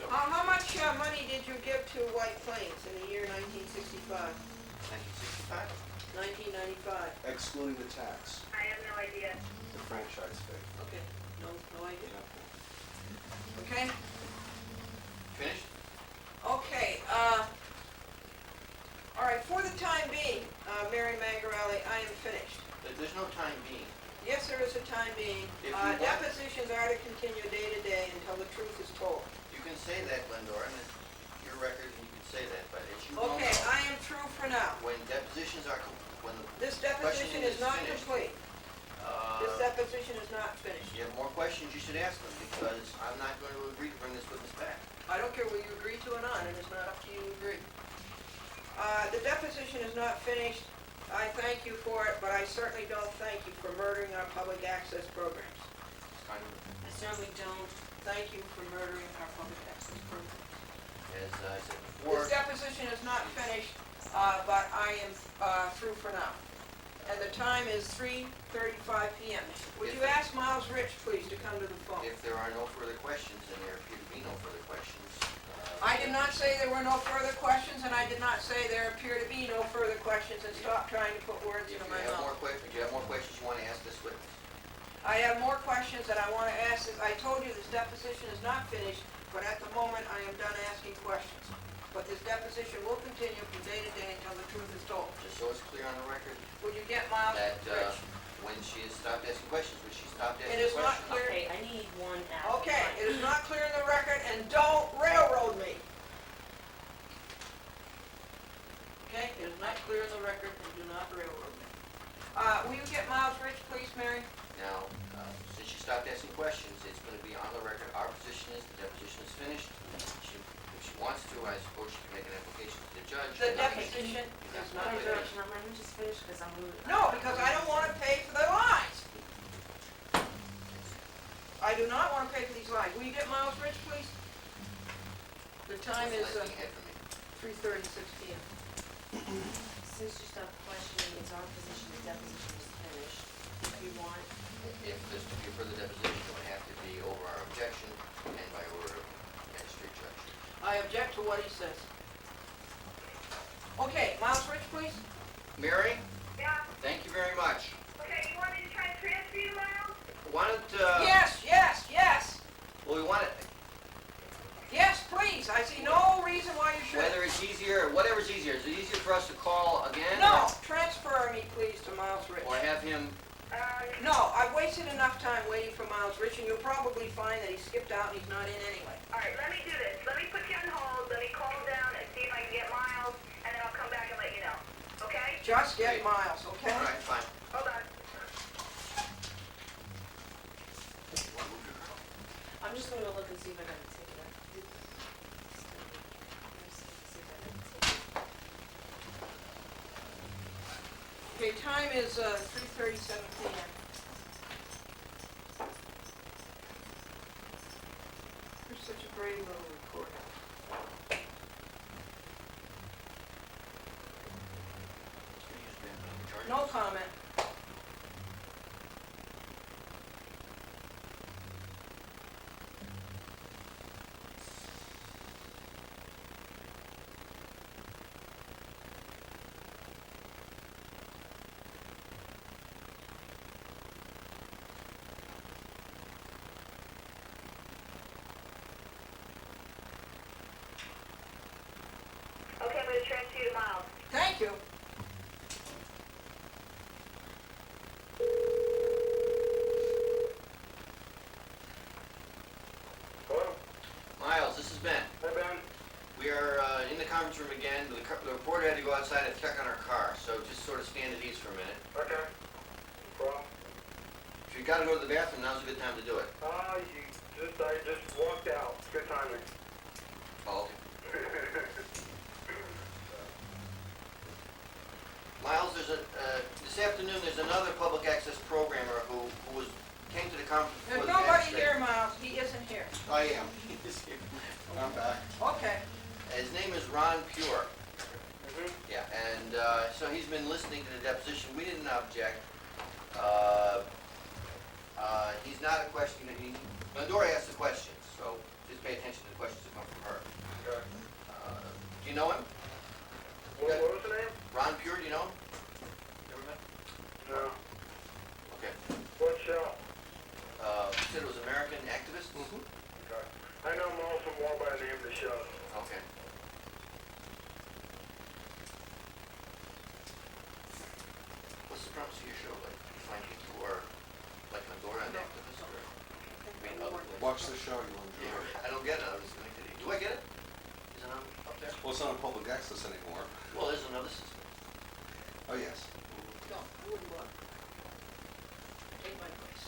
How much money did you give to White Plains in the year 1965? 1965? 1995? Excluding the tax, I have no idea. the franchise fee. Okay, no idea. Okay. Okay? Finished? Okay, all right, for the time being, Mary Mangarelli, I am finished. There's no time being. Yes, there is a time being. If you want- Depositions are to continue day to day until the truth is told. You can say that, Glendora, and it's your record, and you can say that, but as you well Okay, know, I am through for now. when depositions are, when the This deposition is not finished, complete. This uh, deposition is not finished. you have more questions, you should ask them, because I'm not going to agree to bring this witness back. I don't care whether you agree to or not, and it's not up to you to agree. The deposition is not finished. I thank you for it, but I certainly don't thank you for murdering our public access programs. It's kind of, I certainly don't. Thank you for murdering our public access programs. as I said before, This deposition is not finished, but I am through for now. And the time is 3:35 p.m. Would you ask Miles Rich, please, to come to the phone? if there are no further questions, and there appear to be no further questions. I did not say there were no further questions, and I did not say there appear to be no further questions, and stop trying to put words If into you my have more mouth. questions, if you have more questions you want to ask this witness. I have more questions that I want to ask. I told you this deposition is not finished, but at the moment, I am done asking questions. But this deposition will continue from day to day until the truth is told. Just so it's clear on the record, Would you get Miles that Rich? when she has stopped asking questions, when she stopped It asking is not questions. clear. Okay, I need one after. Okay, it is not clear in the record, and don't railroad me. Okay, it is not clear in the record, and do not railroad me. Will you get Miles Rich, please, Mary? Now, since she stopped asking questions, it's going to be on the record. Our position is the deposition is finished. If she wants to, I suppose she can make an application to the judge. The Not- deposition Not is not really finished. Can I just finish, because I'm gonna. No, because I don't want to pay for the lies. I do not want to pay for these lies. Will you get Miles Rich, please? The time is That's the last thing you had for me. 3:36 p.m. Since you stopped questioning, it's our position the deposition is finished. If you want, If there's to be a further deposition, it would have to be over our objection and by order of magistrate judge. I object to what he says. Okay, Miles Rich, please? Mary, Yeah, thank you very much. okay, you want me to try and transfer you, Miles? Why don't, Yes, yes, yes. well, we want it, Yes, please. I see no reason why you shouldn't. whether it's easier, whatever's easier. Is it easier for us to call again? No, transfer me, please, to Miles Rich. Or have him, No, I've wasted enough time waiting for Miles Rich, and you'll probably find that he skipped out and he's not in anyway. All right, let me do this. Let me put you on hold, let me call down and see if I can get Miles, and then I'll come back and let you know. Okay? Just get Miles, okay? all right, fine. Hold on. I'm just gonna go look and see if I got a ticket. Let me see if I got a ticket. Okay, time is 3:37 p.m. You're such a brave little recorder. No comment. Okay, I'm gonna transfer you to Miles. Thank you. Hello? Miles, this is Ben. Hi, Ben. We are in the conference room again. The reporter had to go outside and check on our car. So to gotta go to the bathroom, now's a good time to do it. I just walked out. Good timing. Oh, okay. Miles, this afternoon, there's another public access programmer who came to the conference There's before the nobody magistrate. here, Miles, he isn't here. I am. He's here. I'm back. Okay. His name is Ron Pure. Mhm. Yeah, and so he's been listening to the deposition. We didn't object. He's not a question, Glendora asked the questions, so just pay attention to the questions that come from her. Okay. Do you know him? What was the name? Ron Pure, do you know him? You ever met? No. Okay. What show? You said it was American Activist? Okay. I know most of them all by the name of the show. Okay. What's the premise of your show, like, you find people who are like Glendora and activists, or? Watch the show, you'll enjoy it. I don't get it, I was going to, do I get it? Is it on up there? Well, it's not on public access anymore. Well, there's another system. Oh, yes. No, I wouldn't want. Take my place.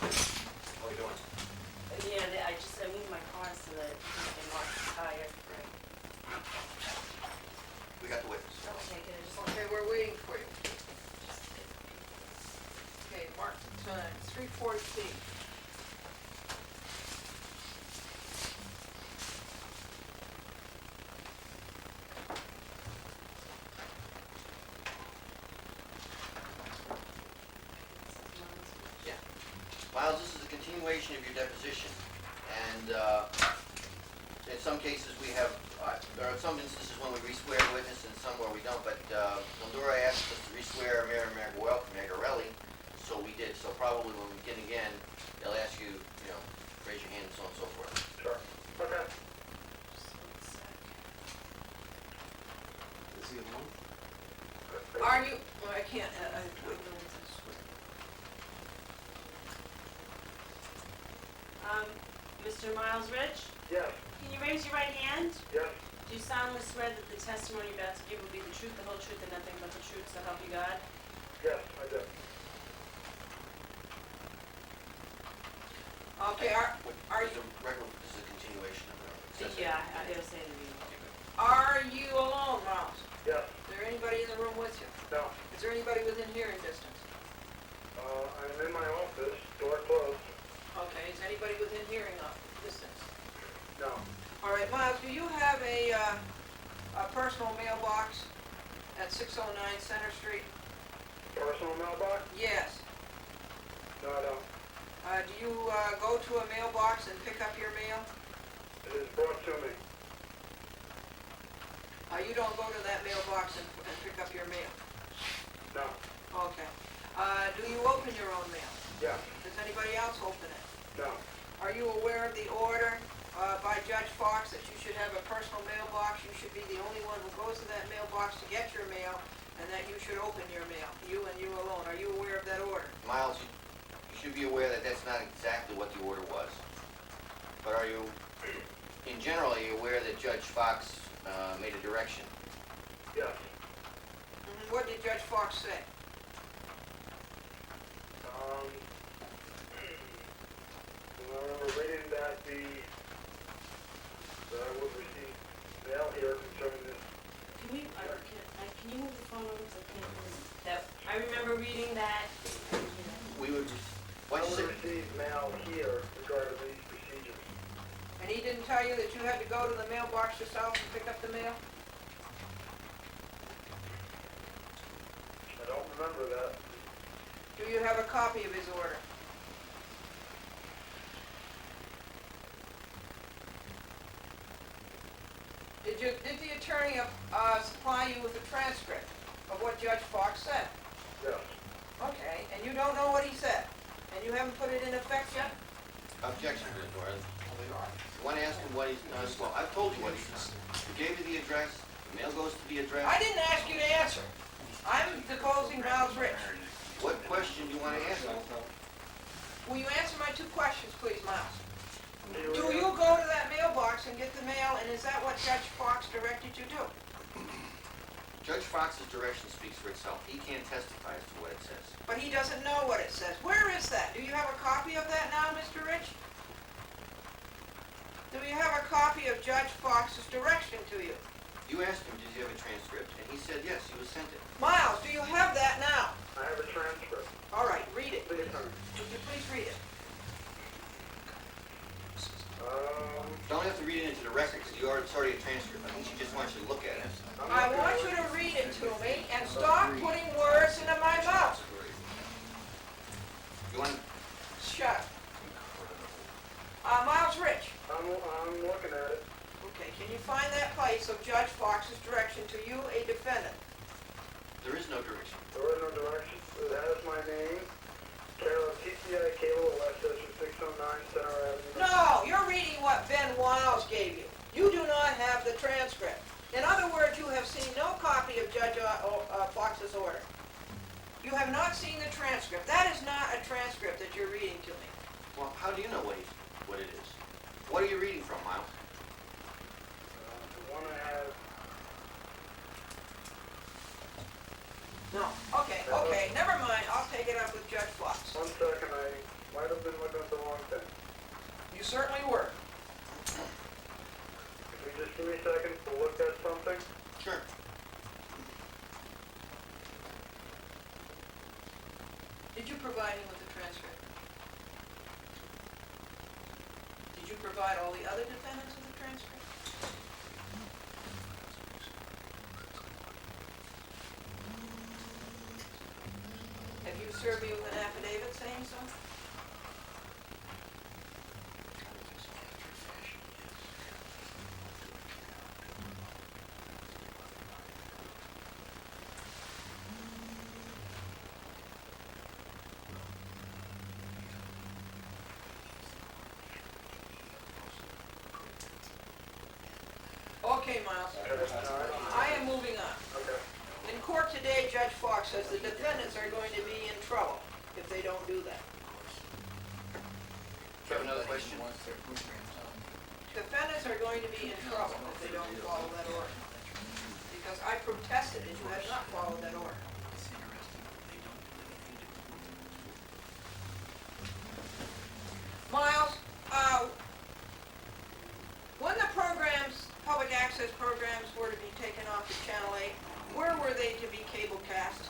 How are you doing? Yeah, I moved my car so that I can watch the tire. We got the witness. Okay, can I just? Okay, we're waiting for you. Okay, mark the time, 3:14. Yeah. Miles, this is a continuation of your deposition, and in some cases we have, there are some instances when we re-swear a witness and some where we don't, but Glendora asked us to re-swear Mayor Magarelli, so we did. So probably when we begin again, they'll ask you, raise your hand and so on and so forth. Sure. Okay. Is he alone? Are you, well, I can't, Mr. Miles Rich, Yes. can you raise your right hand? Yes. Do you solemnly swear that the testimony you're about to give will be the truth, the whole truth, and nothing but the truth, so help you God? Yes, I do. okay, are you, This is a continuation of it. Yeah, it'll say to you. are you alone, Miles? Yes. Is there anybody in the room with you? No. Is there anybody within hearing distance? I'm in my office, door closed. Okay, is anybody within hearing distance? No. All right, Miles, do you have a personal mailbox at 609 Center Street? Personal mailbox? Yes. No, I don't. Do you go to a mailbox and pick up your mail? It is brought to me. You don't go to that mailbox and pick up your mail? No. Okay. Do you open your own mail? Yes. Does anybody else open it? No. Are you aware of the order by Judge Fox that you should have a personal mailbox? You should be the only one who goes to that mailbox to get your mail, and that you should open your mail, you and you alone. Are you aware of that order? Miles, you should be aware that that's not exactly what the order was. But are you, in general, are you aware that Judge Fox made a direction? Yes. What did Judge Fox say? I remember reading that I would receive mail here concerning this. Can you move the phone over because I can't hear that? I remember reading that. We would, I why don't you would say, receive mail here regarding these procedures. And he didn't tell you that you had to go to the mailbox yourself and pick up the mail? I don't remember that. Do you have a copy of his order? Did the attorney supply you with a transcript of what Judge Fox said? Yes. Okay, and you don't know what he said? And you haven't put it in effect yet? objection, Glendora. You wanna ask him what he's done? Well, I've told you what he's done. You gave me the address, the mail goes to the address. I didn't ask you to answer. I'm deposing Miles Rich. What question do you wanna ask him? Will you answer my two questions, please, Miles? Do you go to that mailbox and get the mail, and is that what Judge Fox directed you to do? Judge Fox's direction speaks for itself. He can't testify as to what it says. But he doesn't know what it says. Where is that? Do you have a copy of that now, Mr. Rich? Do you have a copy of Judge Fox's direction to you? You asked him, did he have a transcript? And he said yes, he was sent it. Miles, do you have that now? I have a transcript. All right, read it. Please, sir. Would you please read it? Don't have to read it into the record, because it's already a transcript. I think she just wants you to look at it. I want you to read it to me and stop putting words into my mouth. You want, Shut up. Miles Rich. I'm looking at it. Okay, can you find that place of Judge Fox's direction to you, a defendant? there is no direction. There is no direction. It has my name, care of TCI Cable, Westchester 609 Center Avenue. No, you're reading what Ben Wiles gave you. You do not have the transcript. In other words, you have seen no copy of Judge Fox's order. You have not seen the transcript. That is not a transcript that you're reading to me. Well, how do you know what it is? What are you reading from, Miles? The one I have. No. Okay, never mind. I'll take it up with Judge Fox. 1 second, I might have been looking at the wrong thing. You certainly were. Can you just give me a second to look at something? Sure. Did you provide him with the transcript? Did you provide all the other defendants with the transcript? Have you served me with an affidavit saying so? Okay, Miles. I am moving on. Okay. In court today, Judge Fox says the defendants are going to be in trouble if they don't do that. Do you have another question? Defendants are going to be in trouble if they don't follow that order. Because I protested and you have not followed that order. Miles, when the programs, public access programs were to be taken off of Channel 8, where were they to be cable cast?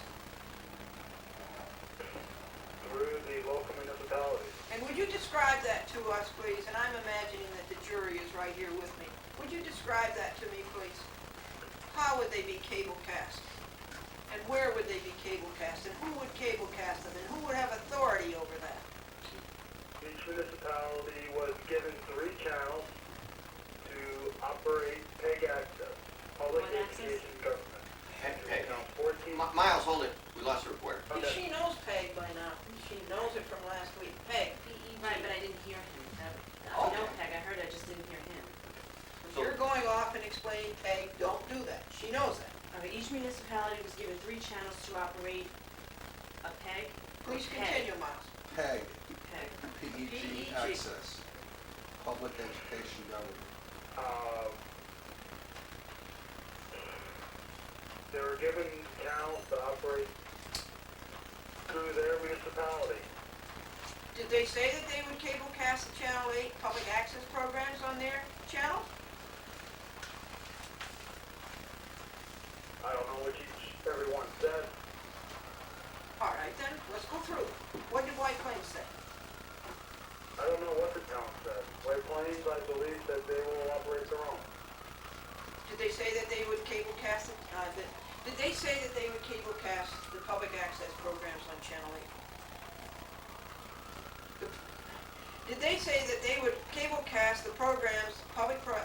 Through the local municipalities. And would you describe that to us, please? And I'm imagining that the jury is right here with me. Would you describe that to me, please? How would they be cable cast? And where would they be cable cast? And who would cable cast them? And who would have authority over that? Each municipality was given 3 channels to operate PEG access, public What access? education government. PEG. Now 14. Miles, hold it. We lost the reporter. If she knows PEG by now. She knows it from last week. PEG. Right, but I didn't hear him. I Okay. know Peg, I heard, I just didn't hear him. If you're going off and explaining PEG, don't do that. She knows that. Okay, each municipality was given 3 channels to operate a PEG. Please PEG. continue, Miles. PEG, PEG. PEG access, public education government. They were given channels to operate through their municipality. Did they say that they would cable cast the Channel 8 public access programs on their channel? I don't know which everyone said. All right, then, let's go through. What did White Plains say? I don't know what the town said. White Plains, I believe that they will operate their own. Did they say that they would cable cast, did they say that they would cable cast the public access programs on Channel 8? Did they say that they would cable cast the programs,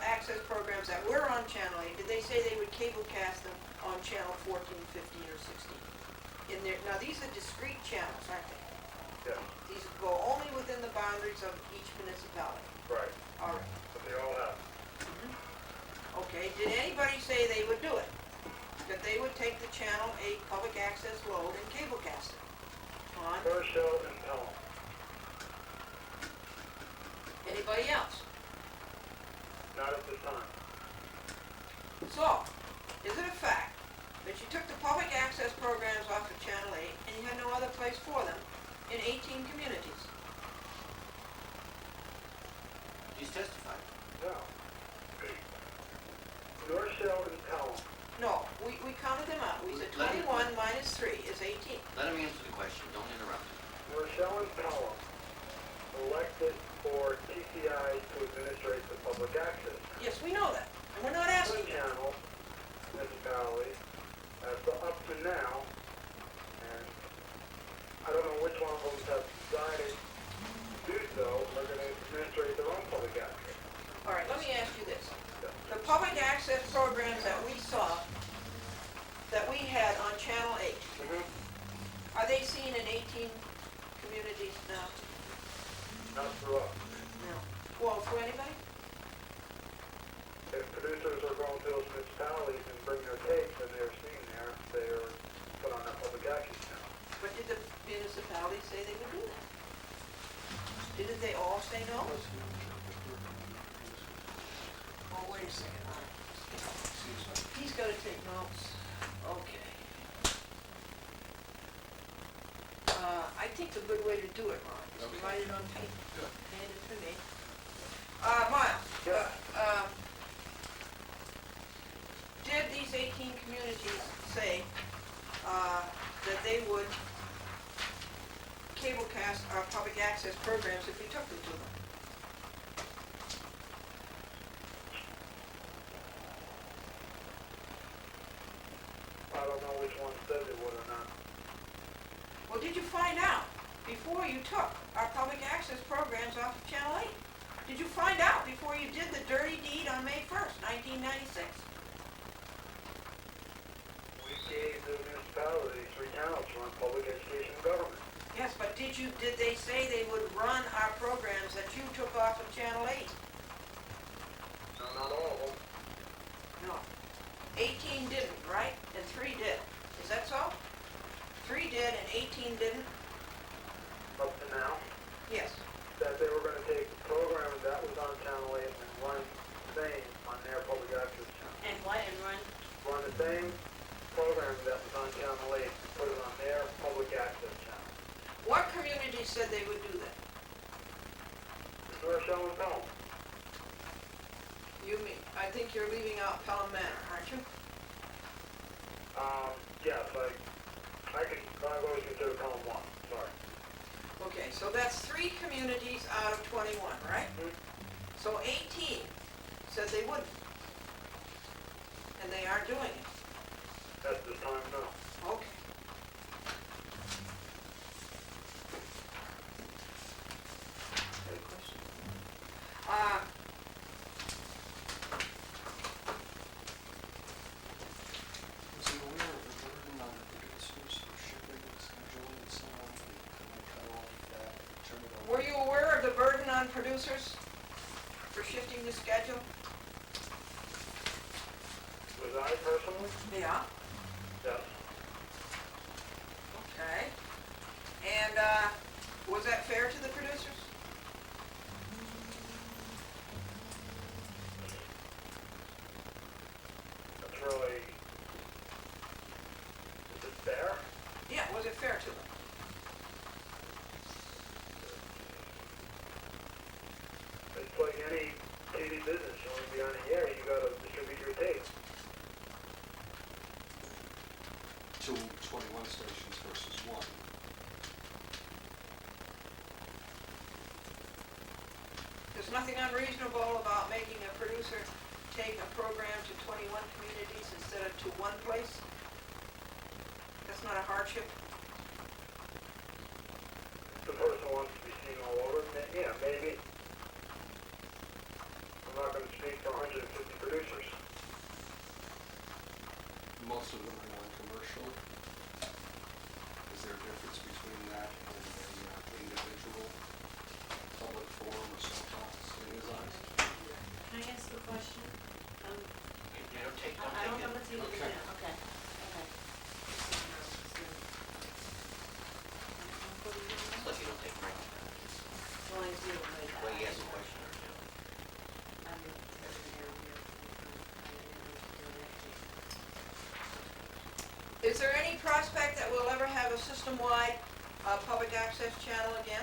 access programs that were on Channel 8, did they say they would cable cast them on Channel 14, 15, or 16? Now, these are discrete channels, aren't they? Yeah, These go only within the boundaries of each municipality. right. All right. Okay, did anybody say they would do it? That they would take the Channel 8 public access load and cable cast it on Herschel and Pelham. anybody else? Not at this time. So, is it a fact that you took the public access programs off of Channel 8 and you had no other place for them in 18 communities? He's testified. No. Herschel and Pelham. No, we counted them out. We said Let me- 21 minus 3 is 18. Let him answer the question, don't interrupt him. Herschel and Pelham elected for TCI to administrate the public access. Yes, we know that. And we're not asking One you. channel, municipality, up to now, and I don't know which one of them have decided to do so, are gonna administrate their own public access. All right, let me ask you this. The public access programs that we saw, that we had on Channel 8, are they seen in 18 communities now? Not through us. No. Well, for anybody? If producers are going to those municipalities and bring their tapes and they're seen there, they're put on that public access channel. But did the municipalities say they would do that? Didn't they all say no? Oh, wait a second. He's got to take notes. Okay. I think a good way to do it, Ron, is to write it on paper. Good. Hand it to me. Miles. Yeah. Did these 18 communities say that they would cablecast our public access programs if we took them to them? I don't know which one said they would or not. Well, did you find out before you took our public access programs off of Channel 8? Did you find out before you did the dirty deed on May 1st, 1996? We gave the municipalities 3 channels to run public education and government. Yes, but did they say they would run our programs that you took off of Channel 8? No, not all of them. No. 18 didn't, right? And 3 did. Is that so? 3 did and 18 didn't? Up to now, Yes. that they were gonna take the program that was on Channel 8 and run the same on their public access channel. And what, and run? Run the same program that was on Channel 8 and put it on their public access channel. What community said they would do that? Herschel and Pelham. You mean, I think you're leaving out Pelham Manor, aren't you? Yes, I've always considered Pelham 1, sorry. Okay, so that's 3 communities out of 21, right? So 18 said they wouldn't. And they are doing it. At this time, no. Okay. Good question. Was he aware of the burden on the producers for shipping and scheduling and so on? Can we cut off that, turn it over? Were you aware of the burden on producers for shifting the schedule? Was I personally? Yeah. Yes. Okay. And, was that fair to the producers? That's really, is it fair? Yeah, was it fair to them? It's like any TV business, you want to be on the air, you gotta distribute your tape. 2 21 stations versus 1. There's nothing unreasonable about making a producer take a program to 21 communities instead of to one place. That's not a hardship. If the person wants to be seen all over, then yeah, maybe. I'm not gonna speak for 150 producers. Most of them are non-commercial. Is there a difference between that and an individual public forum or soapbox in his eyes? Can I ask a question? I don't can- come to you, okay. okay. Unless you don't take Frank. Well, I do, but. When he asks a question or two. I'm in here. Is there any prospect that we'll ever have a system-wide, public access channel again?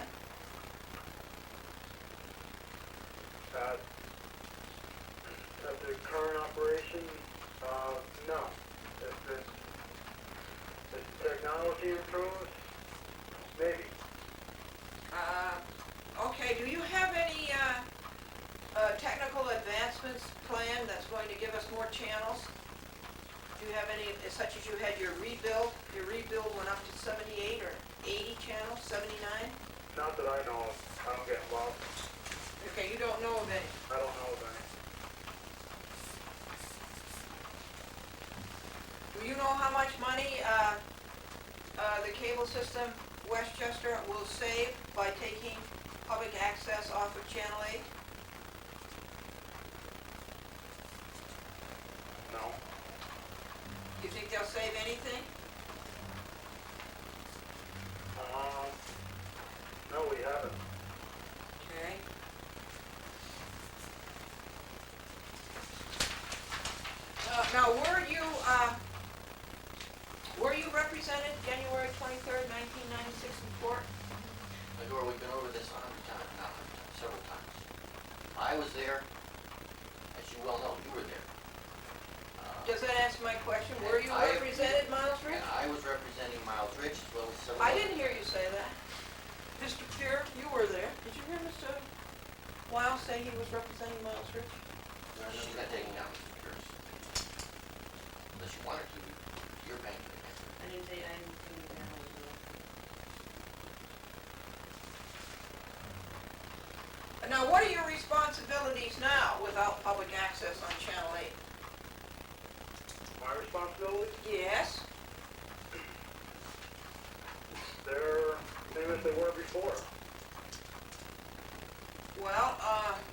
At the current operation, no. If the technology improves, maybe. Okay, do you have any, technical advancements planned that's going to give us more channels? Do you have any, such as you had your rebuild went up to 78 or 80 channels, 79? Not that I know of. I don't get involved. Okay, you don't know of any. I don't know of any. Do you know how much money, the cable system, Westchester, will save by taking public access off of Channel 8? No. You think they'll save anything? No, we haven't. Okay. Now, were you represented January 23rd, 1996 in court? Glendora, we've been over this 100 times, not 100 times, several times. I was there, as you well know, you were there. Does that answer my question? Were you I- represented, Miles Rich? And I was representing Miles Rich as well as several. I didn't hear you say that. Mr. Pure, you were there. Did you hear Mr. Wiles say he was representing Miles Rich? She's not taking down Mr. Pierce. Unless you wanted to, you're paying for it. I didn't say, I didn't think that was, Now, what are your responsibilities now without public access on Channel 8? My responsibility? Yes? They're same as they were before. Well,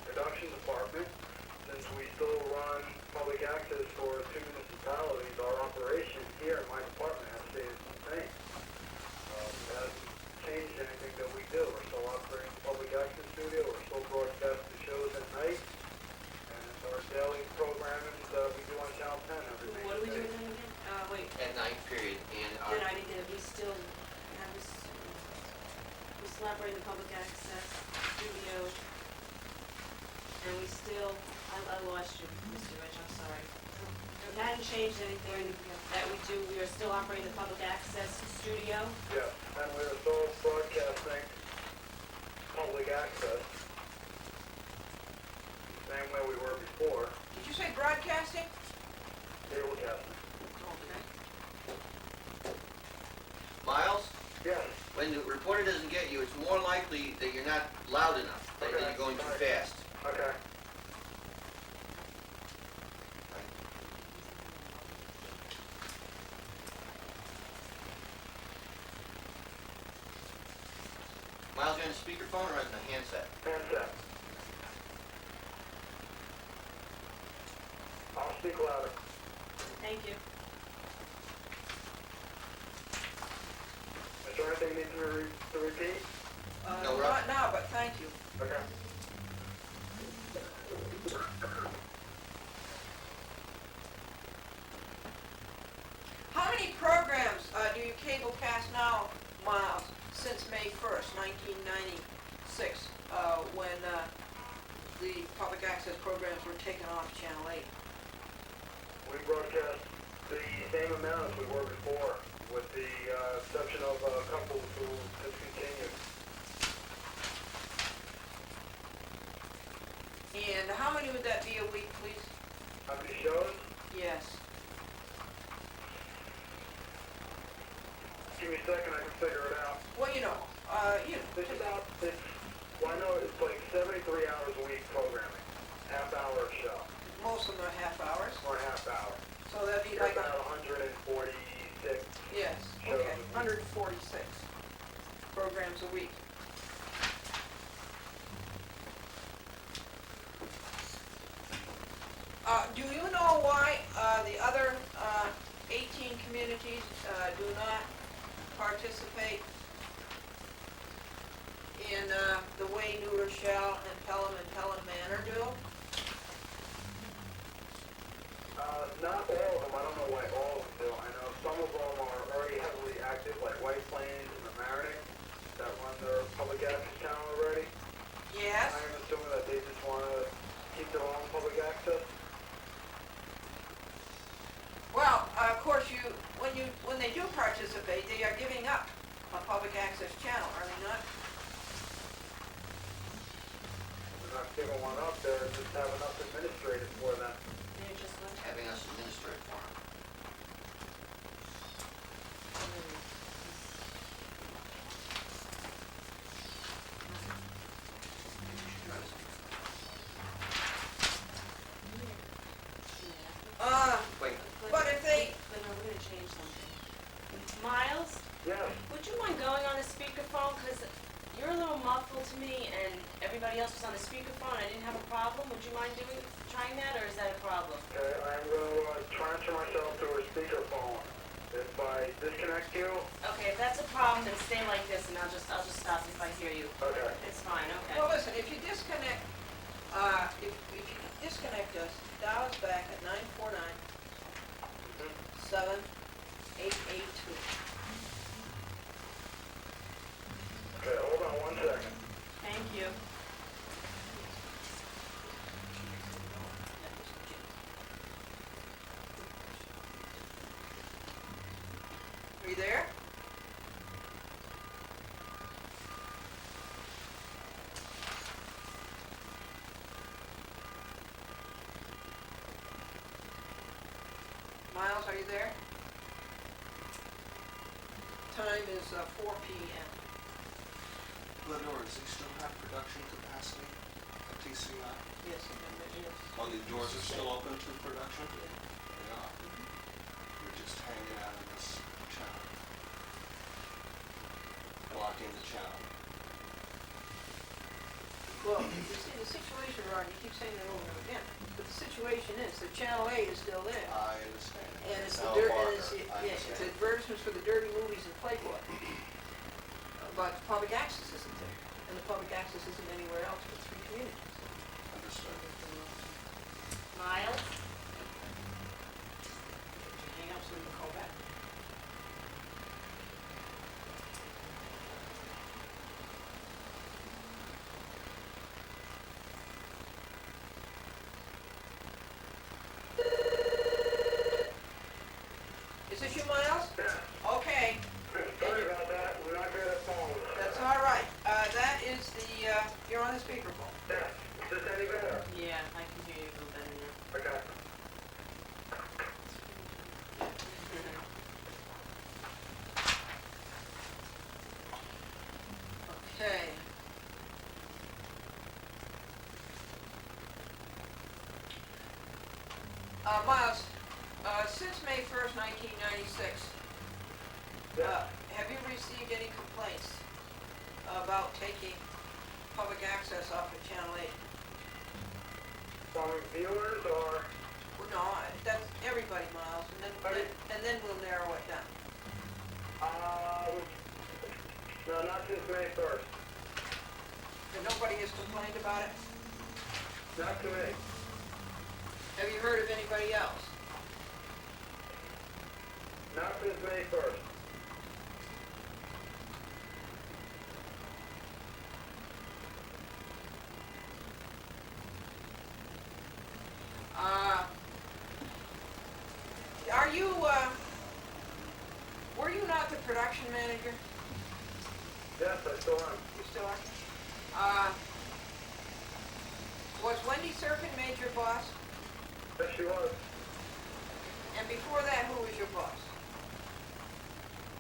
Production department, since we still run public access for two municipalities, our operation here in my department has stayed the same. It hasn't changed anything that we do. We're still operating the public access studio, we're still broadcasting shows at night, and it's our daily programming that we do on Channel 10 every day. what are we doing then again? Wait, At night, period, and then I didn't, we still have this, we still operate the public access studio, and we still, I lost you, Mr. Rich, I'm sorry. It hadn't changed anything that we do, we are still operating the public access studio. Yeah, and we're still broadcasting public access, same way we were before, did you say broadcasting? cablecasting. Okay. Miles, Yes. when the reporter doesn't get you, it's more likely that you're not loud enough, that Okay. you're going too fast. Okay. Miles, you're on a speakerphone or on a handset? Handset. I'll speak louder. Thank you. Is there anything you need to repeat? No, Rob. Not now, but thank you. Okay. How many programs do you cable cast now, Miles, since May 1st, 1996, when the public access programs were taken off Channel 8? We broadcast the same amount as we were before, with the exception of a couple who discontinued. And how many would that be a week, please? How many shows? Yes. Give me a second, I can figure it out. Well, you know, It's about, well, I know it's like 73 hours a week programming, half hour a show, most of them are half hours, or a half hour. so that'd be You're like, about 146. yes, shows okay, a week. 146 programs a week. Do you know why, the other, 18 communities, do not participate in, the way New Rochelle and Pelham Manor do? Not all of them, I don't know why all of them do. I know some of them are already heavily active, like White Plains and the Marinic, that run their public access channel already. Yes? I am assuming that they just wanna keep their own public access. Well, of course, when they do participate, they are giving up a public access channel, are they not? They're not giving one up, they're just having us administrative for them. They're just like, Having us administer it for them. Wait, But if they, but no, we're gonna change something. Miles, Yes, would you mind going on a speakerphone? Cause you're a little muffled to me and everybody else was on a speakerphone. I didn't have a problem. Would you mind trying that, or is that a problem? okay, I'm gonna transfer myself to a speakerphone. If I disconnect you, Okay, if that's a problem, then stay like this and I'll just stop if I hear you. okay. It's fine, okay. well, listen, if you disconnect, if you disconnect us, dial us back at 949-7882. Okay, hold on one second. Thank you. Are you there? Miles, are you there? Time is 4 p.m. Glendora, does he still have production capacity at TCI? Yes, yes. Oh, the doors are still open to production? They are. You're just hanging out in this channel. Blocking the channel. Well, you see, the situation, Ron, you keep saying it over and over again, but the situation is, that Channel 8 is still there. I understand. And it's the Now, dirt, Barker, and it's, I yeah, it's understand. advertisements for the dirty movies and Playboy. But public access isn't there, and the public access isn't anywhere else but 3 communities. Understood. Miles? Hang up so we can call back. Is this you, Miles? Yeah, Okay, sorry about that, we're not good at phones. that's all right. That is the, you're on the speakerphone. Yeah, is this any better? Yeah, I can hear you a little better now. Okay. Okay. Miles, since May 1st, 1996, Yeah, have you received any complaints about taking public access off of Channel 8? from viewers or, Well, no, that's everybody, Miles, and then we'll narrow it down. no, not since May 1st. And nobody has complained about it? Not to me. Have you heard of anybody else? Not since May 1st. Are you, were you not the production manager? Yes, I still am. You still are? Was Wendy Serkin made your boss? Yes, she was. And before that, who was your boss?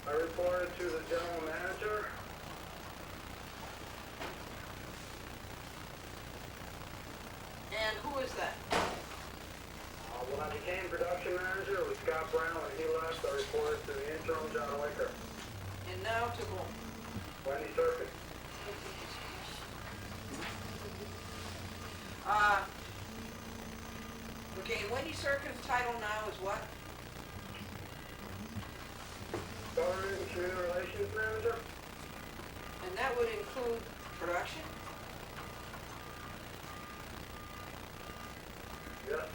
I reported to the general manager. And who is that? When I became production manager, it was Scott Brown. When he left, I reported to the interim John Wicker. And now to whom? Wendy Serkin. Okay, and Wendy Circus' title now is what? Government and Community Relations Manager? And that would include production? Yes.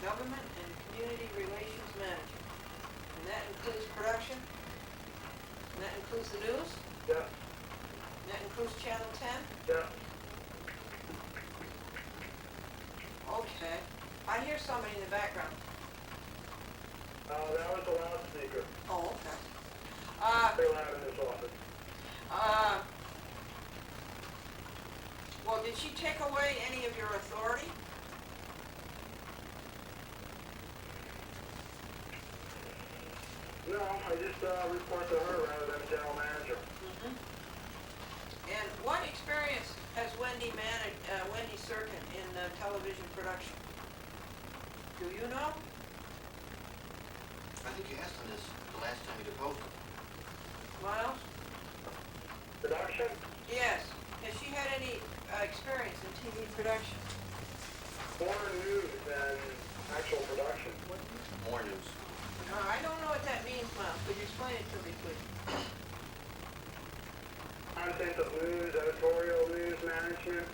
Government and Community Relations Manager. And that includes production? And that includes the news? Yes. And that includes Channel 10? Yes. Okay. I hear somebody in the background. That was a loudspeaker. Oh, okay. They loud in this office. Well, did she take away any of your authority? No, I just report to her rather than the general manager. And what experience has Wendy Serkin in television production? Do you know? I think you asked him this the last time you deposed him. Miles? Production? Yes. Has she had any experience in TV production? More news than actual production. More news. I don't know what that means, Miles. Could you explain it to me, please? Content of news, editorial news management.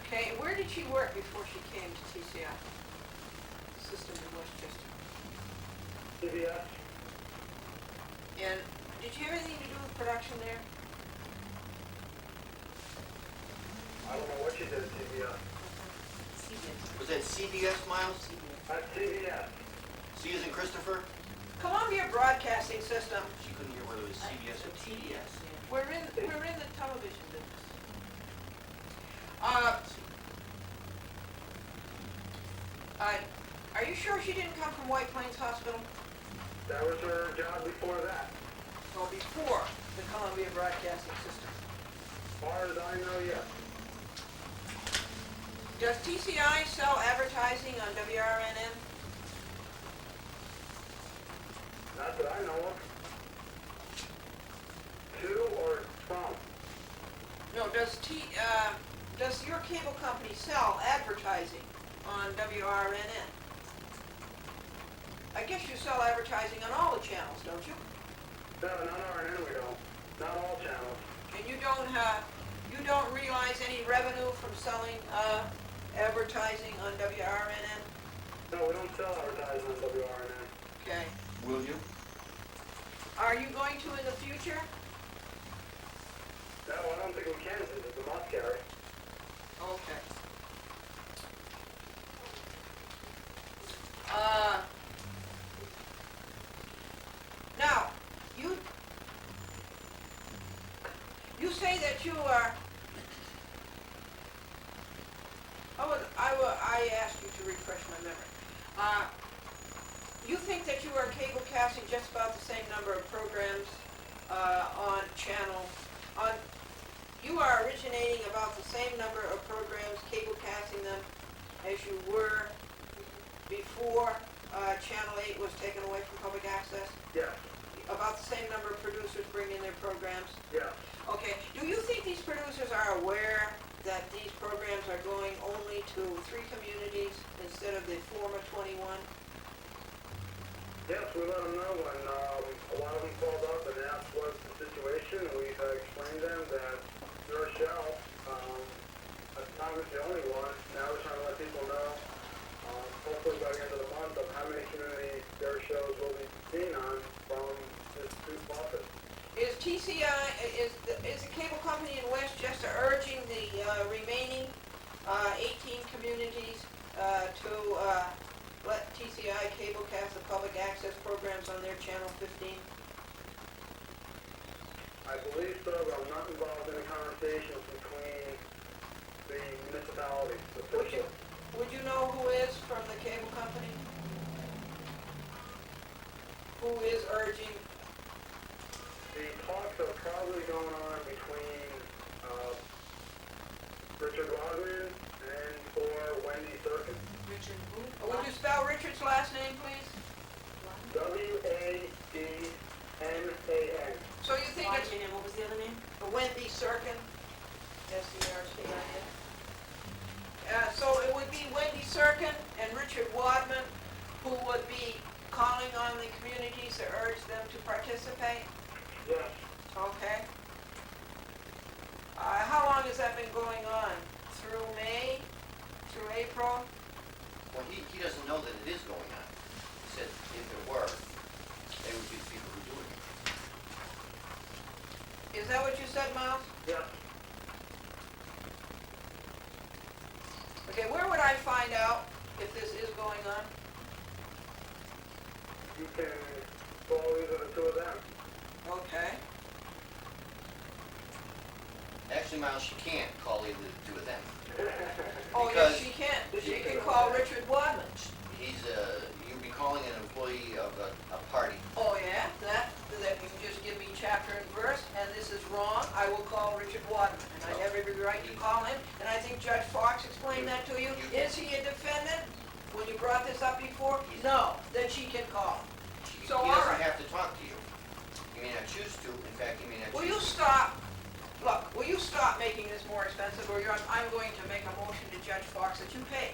Okay, where did she work before she came to TCI? System in Westchester. CBS. And did you have anything to do with production there? I don't know what she did at CBS. Was that CBS, Miles? At CBS. C as in Christopher? Columbia Broadcasting System. She couldn't hear whether it was CBS or TBS. We're in the television business. Are you sure she didn't come from White Plains Hospital? That was her job before that. Or before the Columbia Broadcasting System? As far as I know, yes. Does TCI sell advertising on WRNN? Not that I know of. To or from? No, does your cable company sell advertising on WRNN? I guess you sell advertising on all the channels, don't you? No, not RNN we don't. Not all channels. And you don't realize any revenue from selling advertising on WRNN? No, we don't sell advertising on WRNN. Okay. Will you? Are you going to in the future? No, I don't think we can since it's a must carry. Okay. Now, you say that you are, I asked you to refresh my memory. You think that you are cable casting just about the same number of programs you are originating about the same number of programs, cable casting them, as you were before Channel 8 was taken away from public access? Yes. About the same number of producers bring in their programs? Yes. Okay, do you think these producers are aware that these programs are going only to 3 communities instead of the former 21? Yes, we let them know when a lot of them called up and asked what's the situation, and we've explained to them that your show, at the time was the only one. Now we're trying to let people know, hopefully by the end of the month, of how many communities their shows will be seen on from this group office. Is TCI, is the cable company in Westchester urging the remaining 18 communities to let TCI cablecast the public access programs on their channel 15? I believe so, but I'm not involved in the conversations between the municipalities. Would you know who is from the cable company? Who is urging? The talks are probably going on between Richard Wagner and or Wendy Serkin. Richard who? Would you spell Richard's last name, please? Wadnan. So you think it's And what was the other name? Wendy Serkin S-E-R-C-I-N. So it would be Wendy Serkin and Richard Wadman who would be calling on the communities to urge them to participate? Yes. Okay. How long has that been going on? Through May? Through April? Well, he doesn't know that it is going on. He said if it were, they would be the people who do it. Is that what you said, Miles? Yes. Okay, where would I find out if this is going on? You can call either the two of them. Okay. Actually, Miles, she can't call either the two of them. Oh, Because yes, she can. She can call Richard Wadman. You'd be calling an employee of a party. Oh, yeah? That you can just give me chapter and verse, and this is wrong, I will call Richard Wadman. And I have every right to call him, and I think Judge Fox explained that to you. Is he a defendant? When you brought this up before? No, then she can call him. He So, all doesn't right. have to talk to you. He may not choose to. In fact, he may not choose Will you to. stop? Look, will you stop making this more expensive, or I'm going to make a motion to Judge Fox that you pay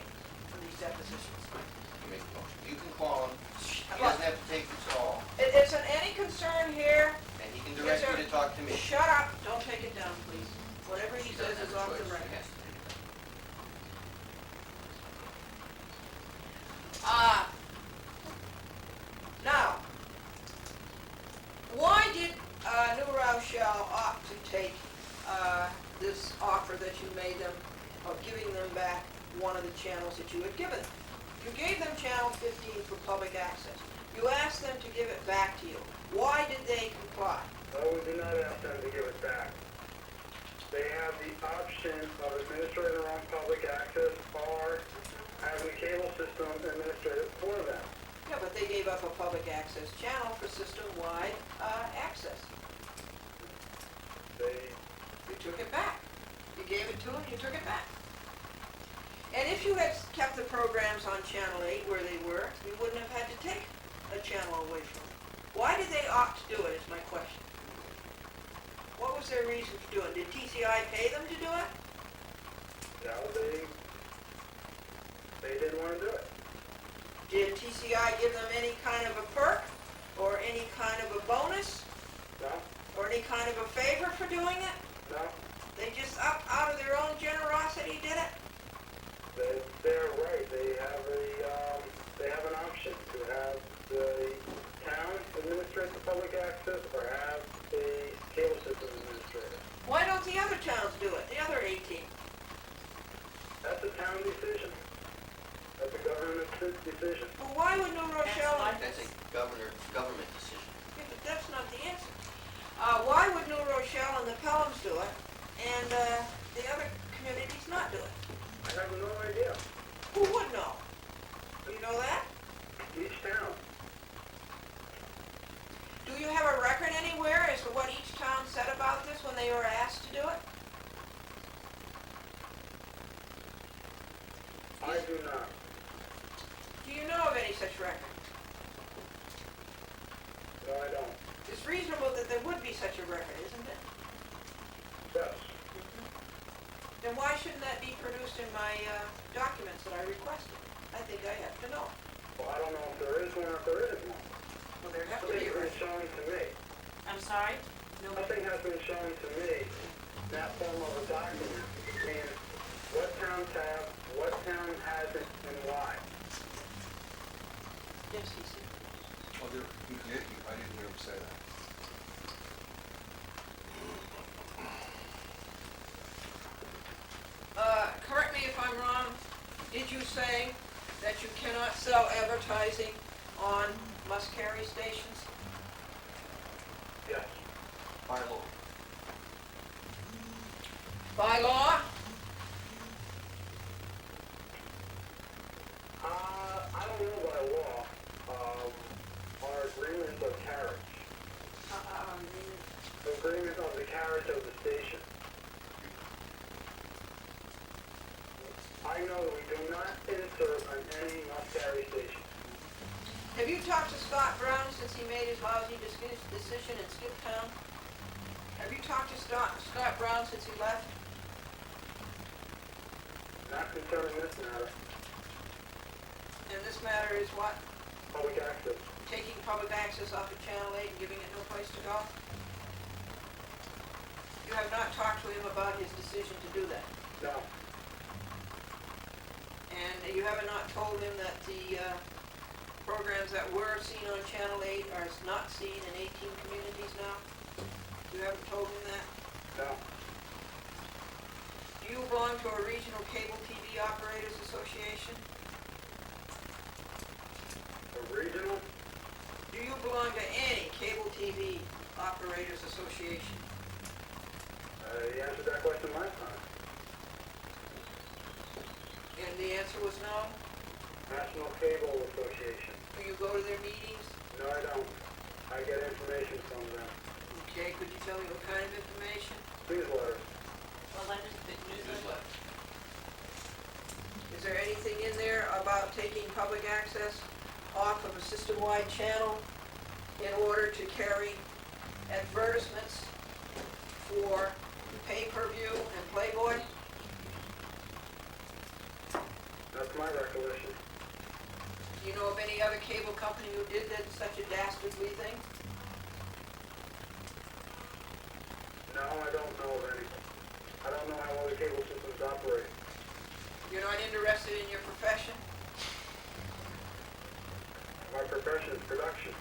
for these depositions. You make the motion. You can call him. He Look. doesn't have to take this all. Isn't any concern here? And he can direct you to talk to me. Shut up, don't take it down, please. Whatever he She says is doesn't have off a the choice. record. She has to take it. Now, why did New Rochelle opt to take this offer that you made them of giving them back one of the channels that you had given them? You gave them channel 15 for public access. You asked them to give it back to you. Why did they comply? No, we do not ask them to give it back. They have the option of administrator on public access or having the cable system administrated for them. Yeah, but they gave up a public access channel for system-wide access. You took it back. You gave it to them, you took it back. And if you had kept the programs on Channel 8 where they were, you wouldn't have had to take a channel away from them. Why did they opt to do it, is my question. What was their reason for doing it? Did TCI pay them to do it? No, they didn't want to do it. Did TCI give them any kind of a perk? Or any kind of a bonus? No, Or any kind of a favor for doing it? no, They just up out of their own generosity did it? they're right. They have an option to have the town administrate the public access or have the cable system administrator. Why don't the other towns do it, the other 18? That's a town decision. That's a government decision. Well, why would New Rochelle... That's a government decision. Yeah, but that's not the answer. Why would New Rochelle and the Pelhams do it, and the other communities not do it? I have no idea. Who would know? Do you know that? Each town. Do you have a record anywhere as to what each town said about this when they were asked to do it? I do not. Do you know of any such record? No, I don't. It's reasonable that there would be such a record, isn't it? Yes. Then why shouldn't that be produced in my documents that I requested? I think I have to know. Well, I don't know if there is one or if there isn't one. Well, there have to be Nothing a has been record. shown to me. I'm sorry? Nobody? Nothing has been shown to me in that form of a document, meaning what towns have, what town hasn't, and why. Yes, he said. Oh, he did, I didn't hear him say that. Correct me if I'm wrong, did you say that you cannot sell advertising on must-carry stations? Yes. By law. By law? I don't know by law, our agreement of carriage, agreement of the carriage of the station. I know that we do not insert on any must-carry station. Have you talked to Scott Brown since he made his lousy decision in Skip Town? Have you talked to Scott Brown since he left? Not concerning this matter, And this matter is what? public access. Taking public access off of Channel 8 and giving it no place to go? You have not talked to him about his decision to do that? No, And you have not told him that the programs that were seen on Channel 8 are not seen in 18 communities now? You haven't told him that? no, Do you belong to a regional cable TV operators association? a regional, Do you belong to any cable TV operators association? you answered that question last time. And the answer was no? National Cable Association. Do you go to their meetings? No, I don't. I get information from them. Okay, could you tell me what kind of information? Newsletters. Well, letters, newsletter. Is there anything in there about taking public access off of a system-wide channel in order to carry advertisements for pay-per-view and Playboy? That's my recollection. Do you know of any other cable company who did that, such a dastardly thing? No, I don't know of any. I don't know how other cable systems operate. You're not interested in your profession? My profession is production.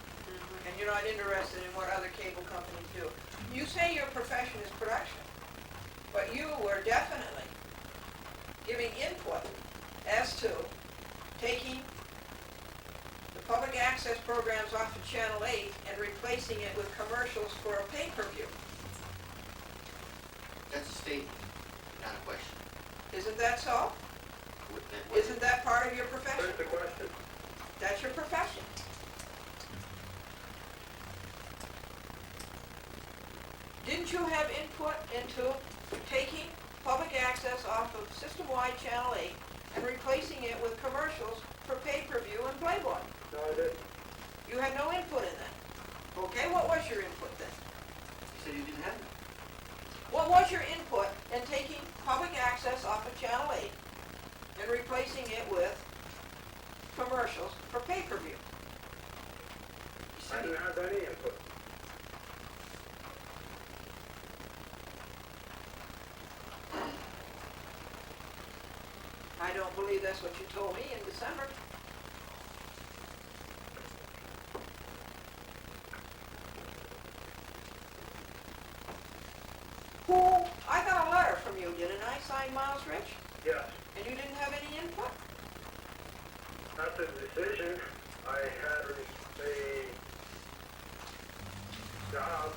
And you're not interested in what other cable companies do? You say your profession is production, but you were definitely giving input as to taking the public access programs off of Channel 8 and replacing it with commercials for a pay-per-view. That's a statement, not a question. Isn't that so? What- Isn't that part of your profession? Where's the question? That's your profession. Didn't you have input into taking public access off of system-wide Channel 8 and replacing it with commercials for pay-per-view and Playboy? No, I didn't. You had no input in that. Okay, what was your input then? You said you didn't have none. What was your input in taking public access off of Channel 8 and replacing it with commercials for pay-per-view? You I said didn't have any input. I don't believe that's what you told me in December. I got a letter from you, didn't I, signed Miles Rich? Yes, And you didn't have any input? that's a decision. I had a job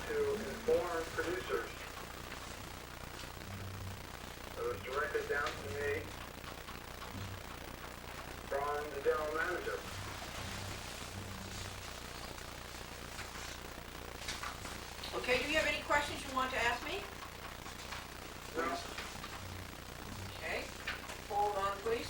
to inform producers. It was directed down to me from the general manager. Okay, do you have any questions you want to ask me? No, Okay, hold on, please.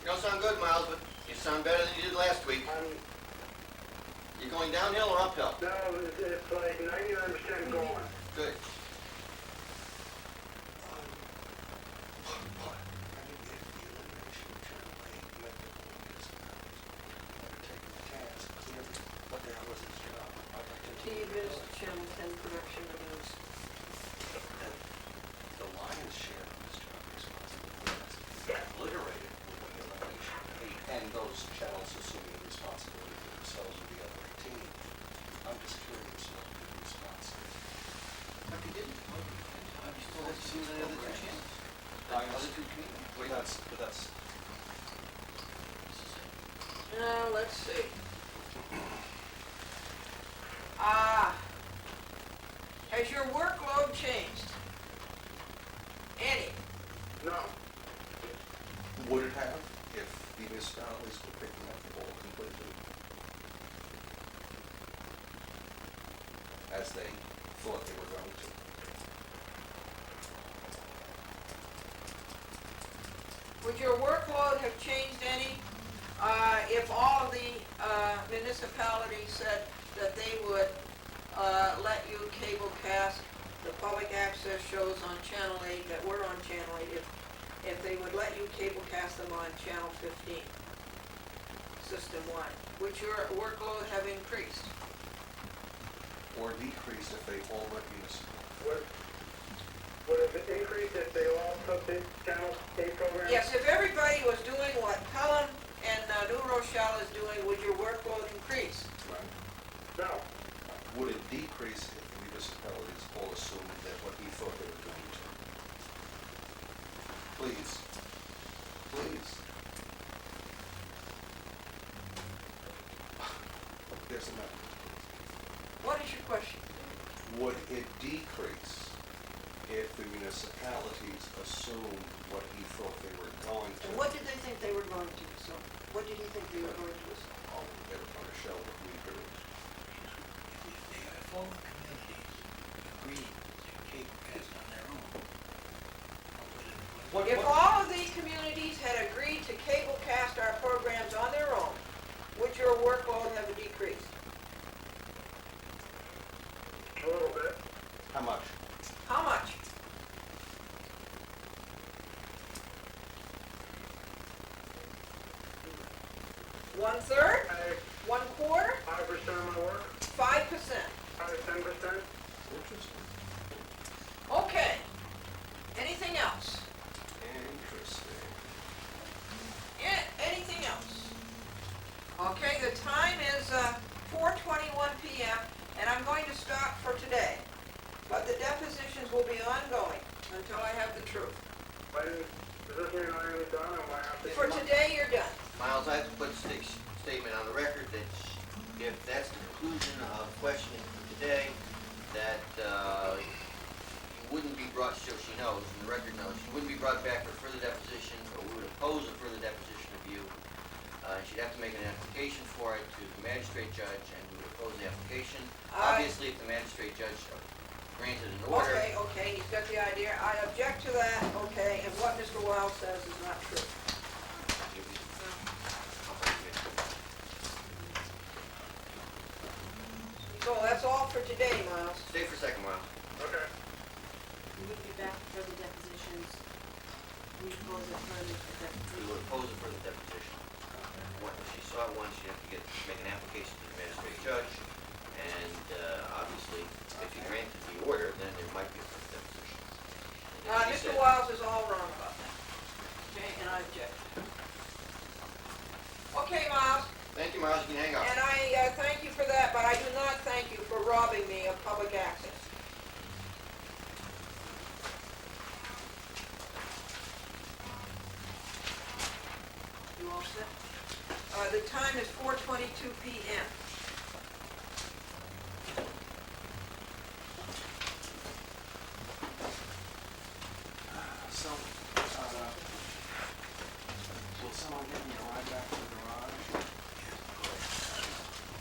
you don't sound good, Miles, but you sound better than you did last week. You going downhill or uphill? no, it's like 99% gone. Good. TV's Channel 10 production of news. The lion's share of this job responsibility is obliterated with the elimination of 8 and those channels assuming responsibility for themselves with the other 18. I'm just curious what the response is. But you didn't. You still have to see the other two channels. Other two communities. But that's, Now, let's see. Has your work workload changed? Any? No. Would it have if the municipalities were picking up the ball completely? As they thought they were going to? Would your workload have changed any, if all of the, municipalities said that they would, let you cable cast the public access shows on Channel 8 that were on Channel 8, if they would let you cable cast them on Channel 15, system-wide? Would your workload have increased? Or decreased if they all went municipal? Would it increase if they all took the Channel 8 program? Yes, if everybody was doing what Pelham and New Rochelle is doing, would your workload increase? Right. No. Would it decrease if the municipalities all assumed that what he thought they were going to? Please, please. There's a matter. What is your question? Would it decrease if the municipalities assumed what he thought they were going to? And what did they think they were going to assume? What did he think they were going to assume? Oh, they were going to show what we heard. If all the communities agree to cable cast on their own, If all of the communities had agreed to cable cast our programs on their own, would your workload have decreased? A little bit. How much? How much? One-third? 1/4? 5% of my work, 5%? 5 to 10%. Interesting. Okay. Anything else? Interesting. Anything else? Okay, the time is 4:21 p.m. and I'm going to stop for today. But the depositions will be ongoing until I have the truth. When, does this mean I am done, or am I have to? For today, you're done. Miles, I have to put a statement on the record that if that's the conclusion of questioning for today, that you wouldn't be brought, so she knows, and the record knows, you wouldn't be brought back for further deposition, or we would oppose a further deposition of you. She'd have to make an application for it to the magistrate judge, and we would oppose the application. Obviously, if the magistrate judge granted an order. Okay, he's got the idea. I object to that, okay, and what Mr. Wild says is not true. So that's all for today, Miles. Stay for a second, Miles. Okay. We would be back for the depositions. We close it for the We deposition. would oppose a further deposition. If she saw it once, she'd have to make an application to the magistrate judge, and obviously, if he granted the order, then there might be a further deposition. And if she Mr. said- Wiles is all wrong about that. Okay, and I object. Okay, Miles, Thank you, Miles, you can hang up. and I thank you for that, but I do not thank you for robbing me of public access. You all set? The time is 4:22 p.m. So, will someone give me a ride back to the garage?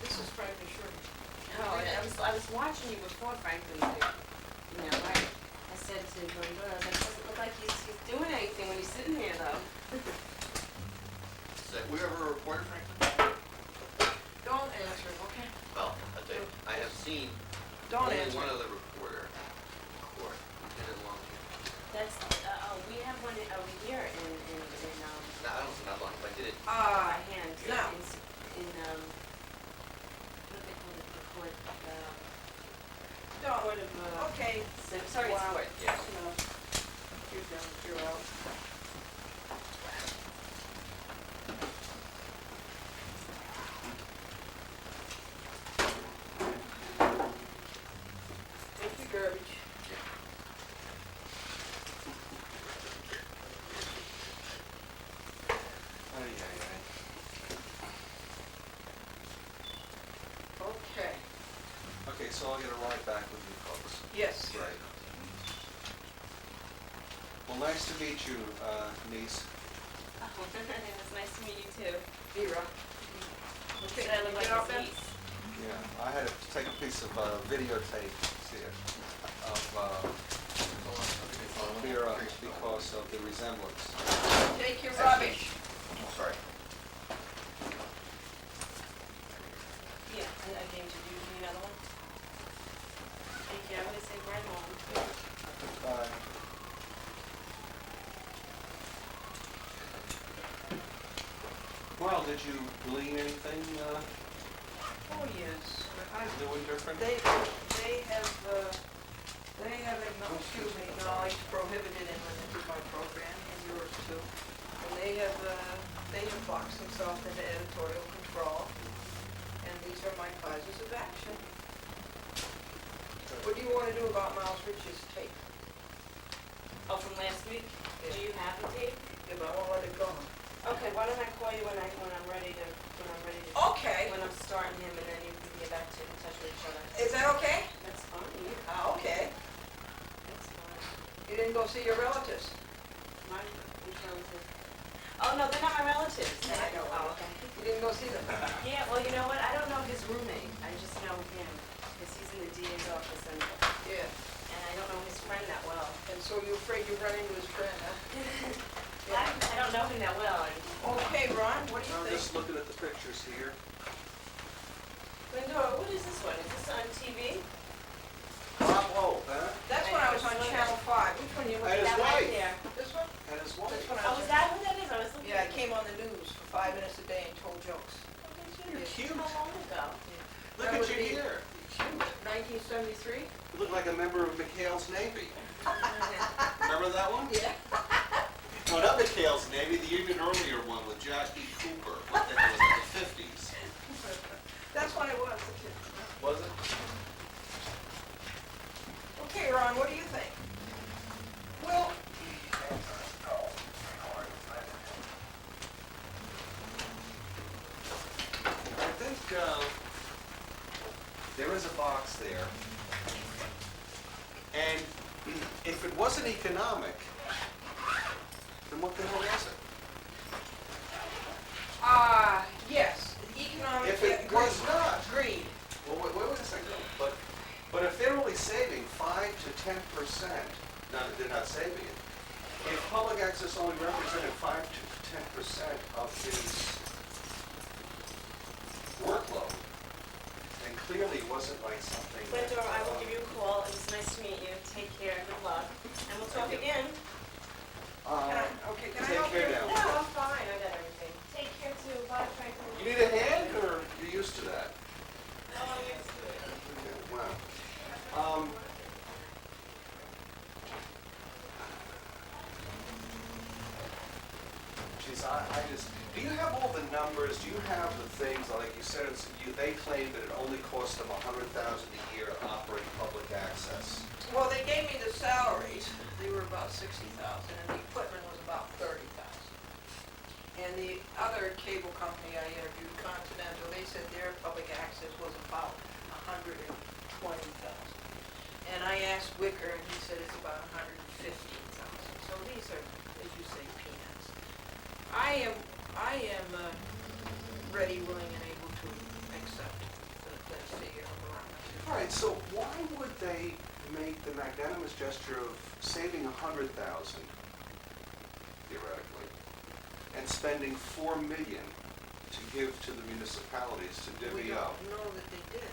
This is Franklyn Sherman. No, I was watching you before, Franklyn, you know, I said to Glendora, that doesn't look like he's doing anything when he's sitting there, though. We ever a reporter, Franklin? Don't answer, okay? Well, I'll tell you, I have seen Don't only answer. one other reporter in court. Did it long ago. That's, we have one over here in, No, I don't think not long, but I did it. by hand, no. in, what do they call it, the court, Don't. court of, Okay. sorry, Wow. court. Yeah. No. You're done, you're out. Take your garbage. Okay, Okay, so I'll get a ride back with you folks. yes. Right. nice to meet you, niece. It was nice to meet you too. Vera. Okay, Said I look like get off his then? niece. Yeah, I had to take a piece of videotape here of Vera because of the resemblance. Take your rubbish. Oh, sorry. Yeah, I gave you, do you need another one? Thank you, I'm gonna say right home. Bye. Well, did you glean anything Oh, yes. new and different? They have, excuse me, acknowledged prohibited in my program, and yours too. And they have boxed themselves into editorial control, and these are my causes of action. What do you want to do about Miles Rich's tape? Oh, from last week? Do Yeah. you have the tape? Yeah, but I won't let it go. Okay, why don't I call you when I'm ready to, Okay. when I'm starting him, and then you can get back to in touch with each other. Is that okay? That's fine, Okay. that's fine. You didn't go see your relatives? Which relative? Oh, no, they're not my relatives. I know. Oh, okay. You didn't go see them? Yeah, well, you know what, I don't know his roommate, I just know him, because he's in the DA's office, and Yeah. I don't know his friend that well. And so you're afraid you run into his friend, huh? I don't know him that well, and Okay, Ron, what do you I'm think? just looking at the pictures here. Glendora, what is this one? Is this on TV? Bob Hope, huh? That's when I was on Channel 5. Which one are you And looking his at? That right wife. there. This one? And his This wife. one I Oh, was is on. that who that is? I was looking. Yeah, I came on the news for 5 minutes a day and told jokes. You're Yeah. cute. How long ago? Look That at would you be here. You're cute. 1973? You look like a member of McHale's Navy. Remember that one? Yeah. No, not McHale's Navy, the even earlier one with Jackie Cooper. I think it was in the 50s. That's when it was. Was it? Okay, Ron, what do you think? Well, I think there is a box there. And if it wasn't economic, then what the hell was it? Yes, economic. If it was not, Greed. well, wait a second. But if they're only saving 5 to 10%, they're not saving it. If public access only represented 5 to 10% of his workload, then clearly it wasn't like something that... Glendora, I will give you a call. It was nice to meet you. Take care. Good luck. And we'll talk Thank you. again. Can I Take help care you? now. No, I'm fine. I got everything. Take care too. Bye, Franklyn. You need a hand, or you're used to that? No, I'm used to it. Okay, wow. Geez, I just, do you have all the numbers? Do you have the things, like you said, they claim that it only cost them $100,000 a year to operate public access. Well, they gave me the salaries. They were about 60,000, and the equipment was about 30,000. And the other cable company I interviewed, Continental, they said their public access was about 120,000. And I asked Wicker, and he said it's about 115,000. So these are, as you say, peanuts. I am ready, willing, and able to accept the figure of around. All right, so why would they make the magnanimous gesture of saving 100,000, theoretically, and spending $4 million to give to the municipalities to We divvy up? don't know that they did.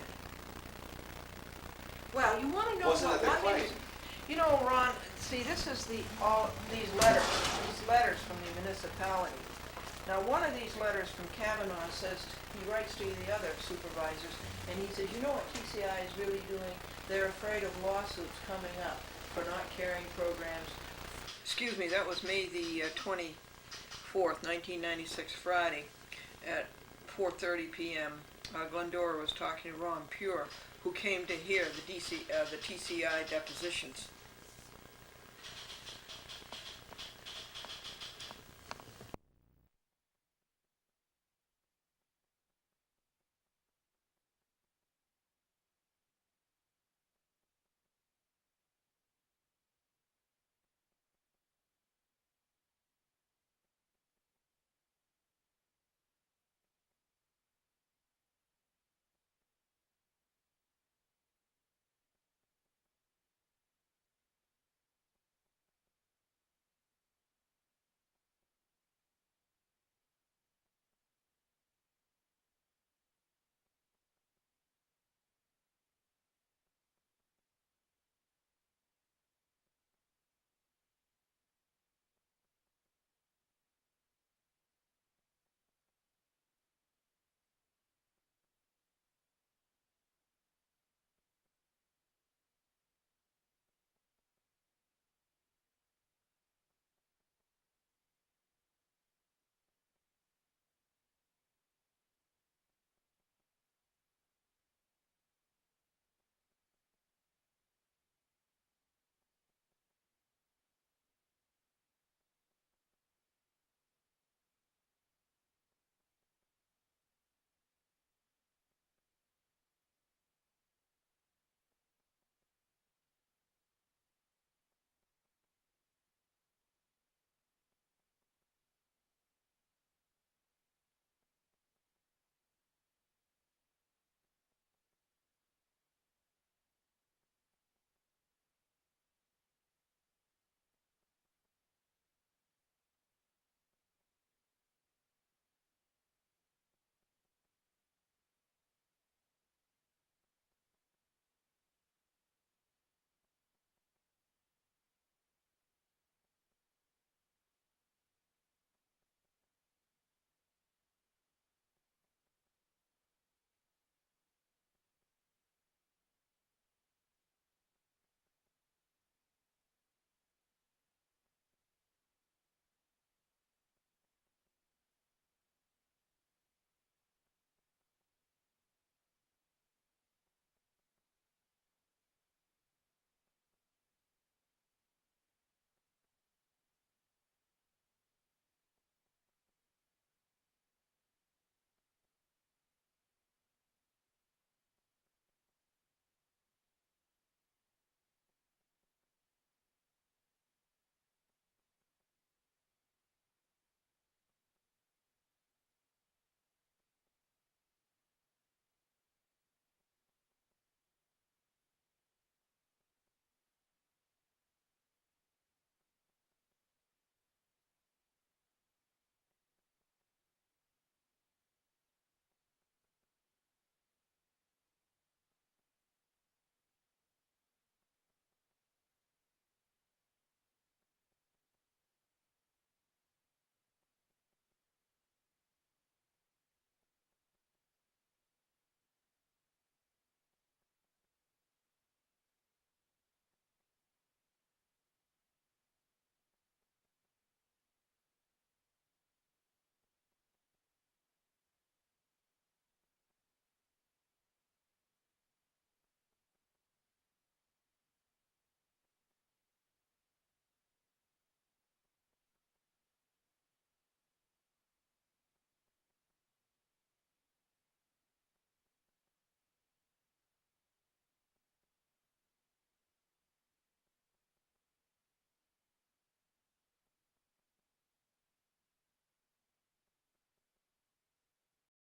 Well, you want to know Wasn't what it their one claim? is? You know, Ron, see, this is these letters from the municipality. Now, one of these letters from Kavanaugh says, he writes to the other supervisors, and he says, you know what TCI is really doing? They're afraid of lawsuits coming up for not carrying programs. Excuse me, that was May the 24th, 1996, Friday, at 4:30 p.m. Glendora was talking to Ron Pure, who came to hear the TCI depositions.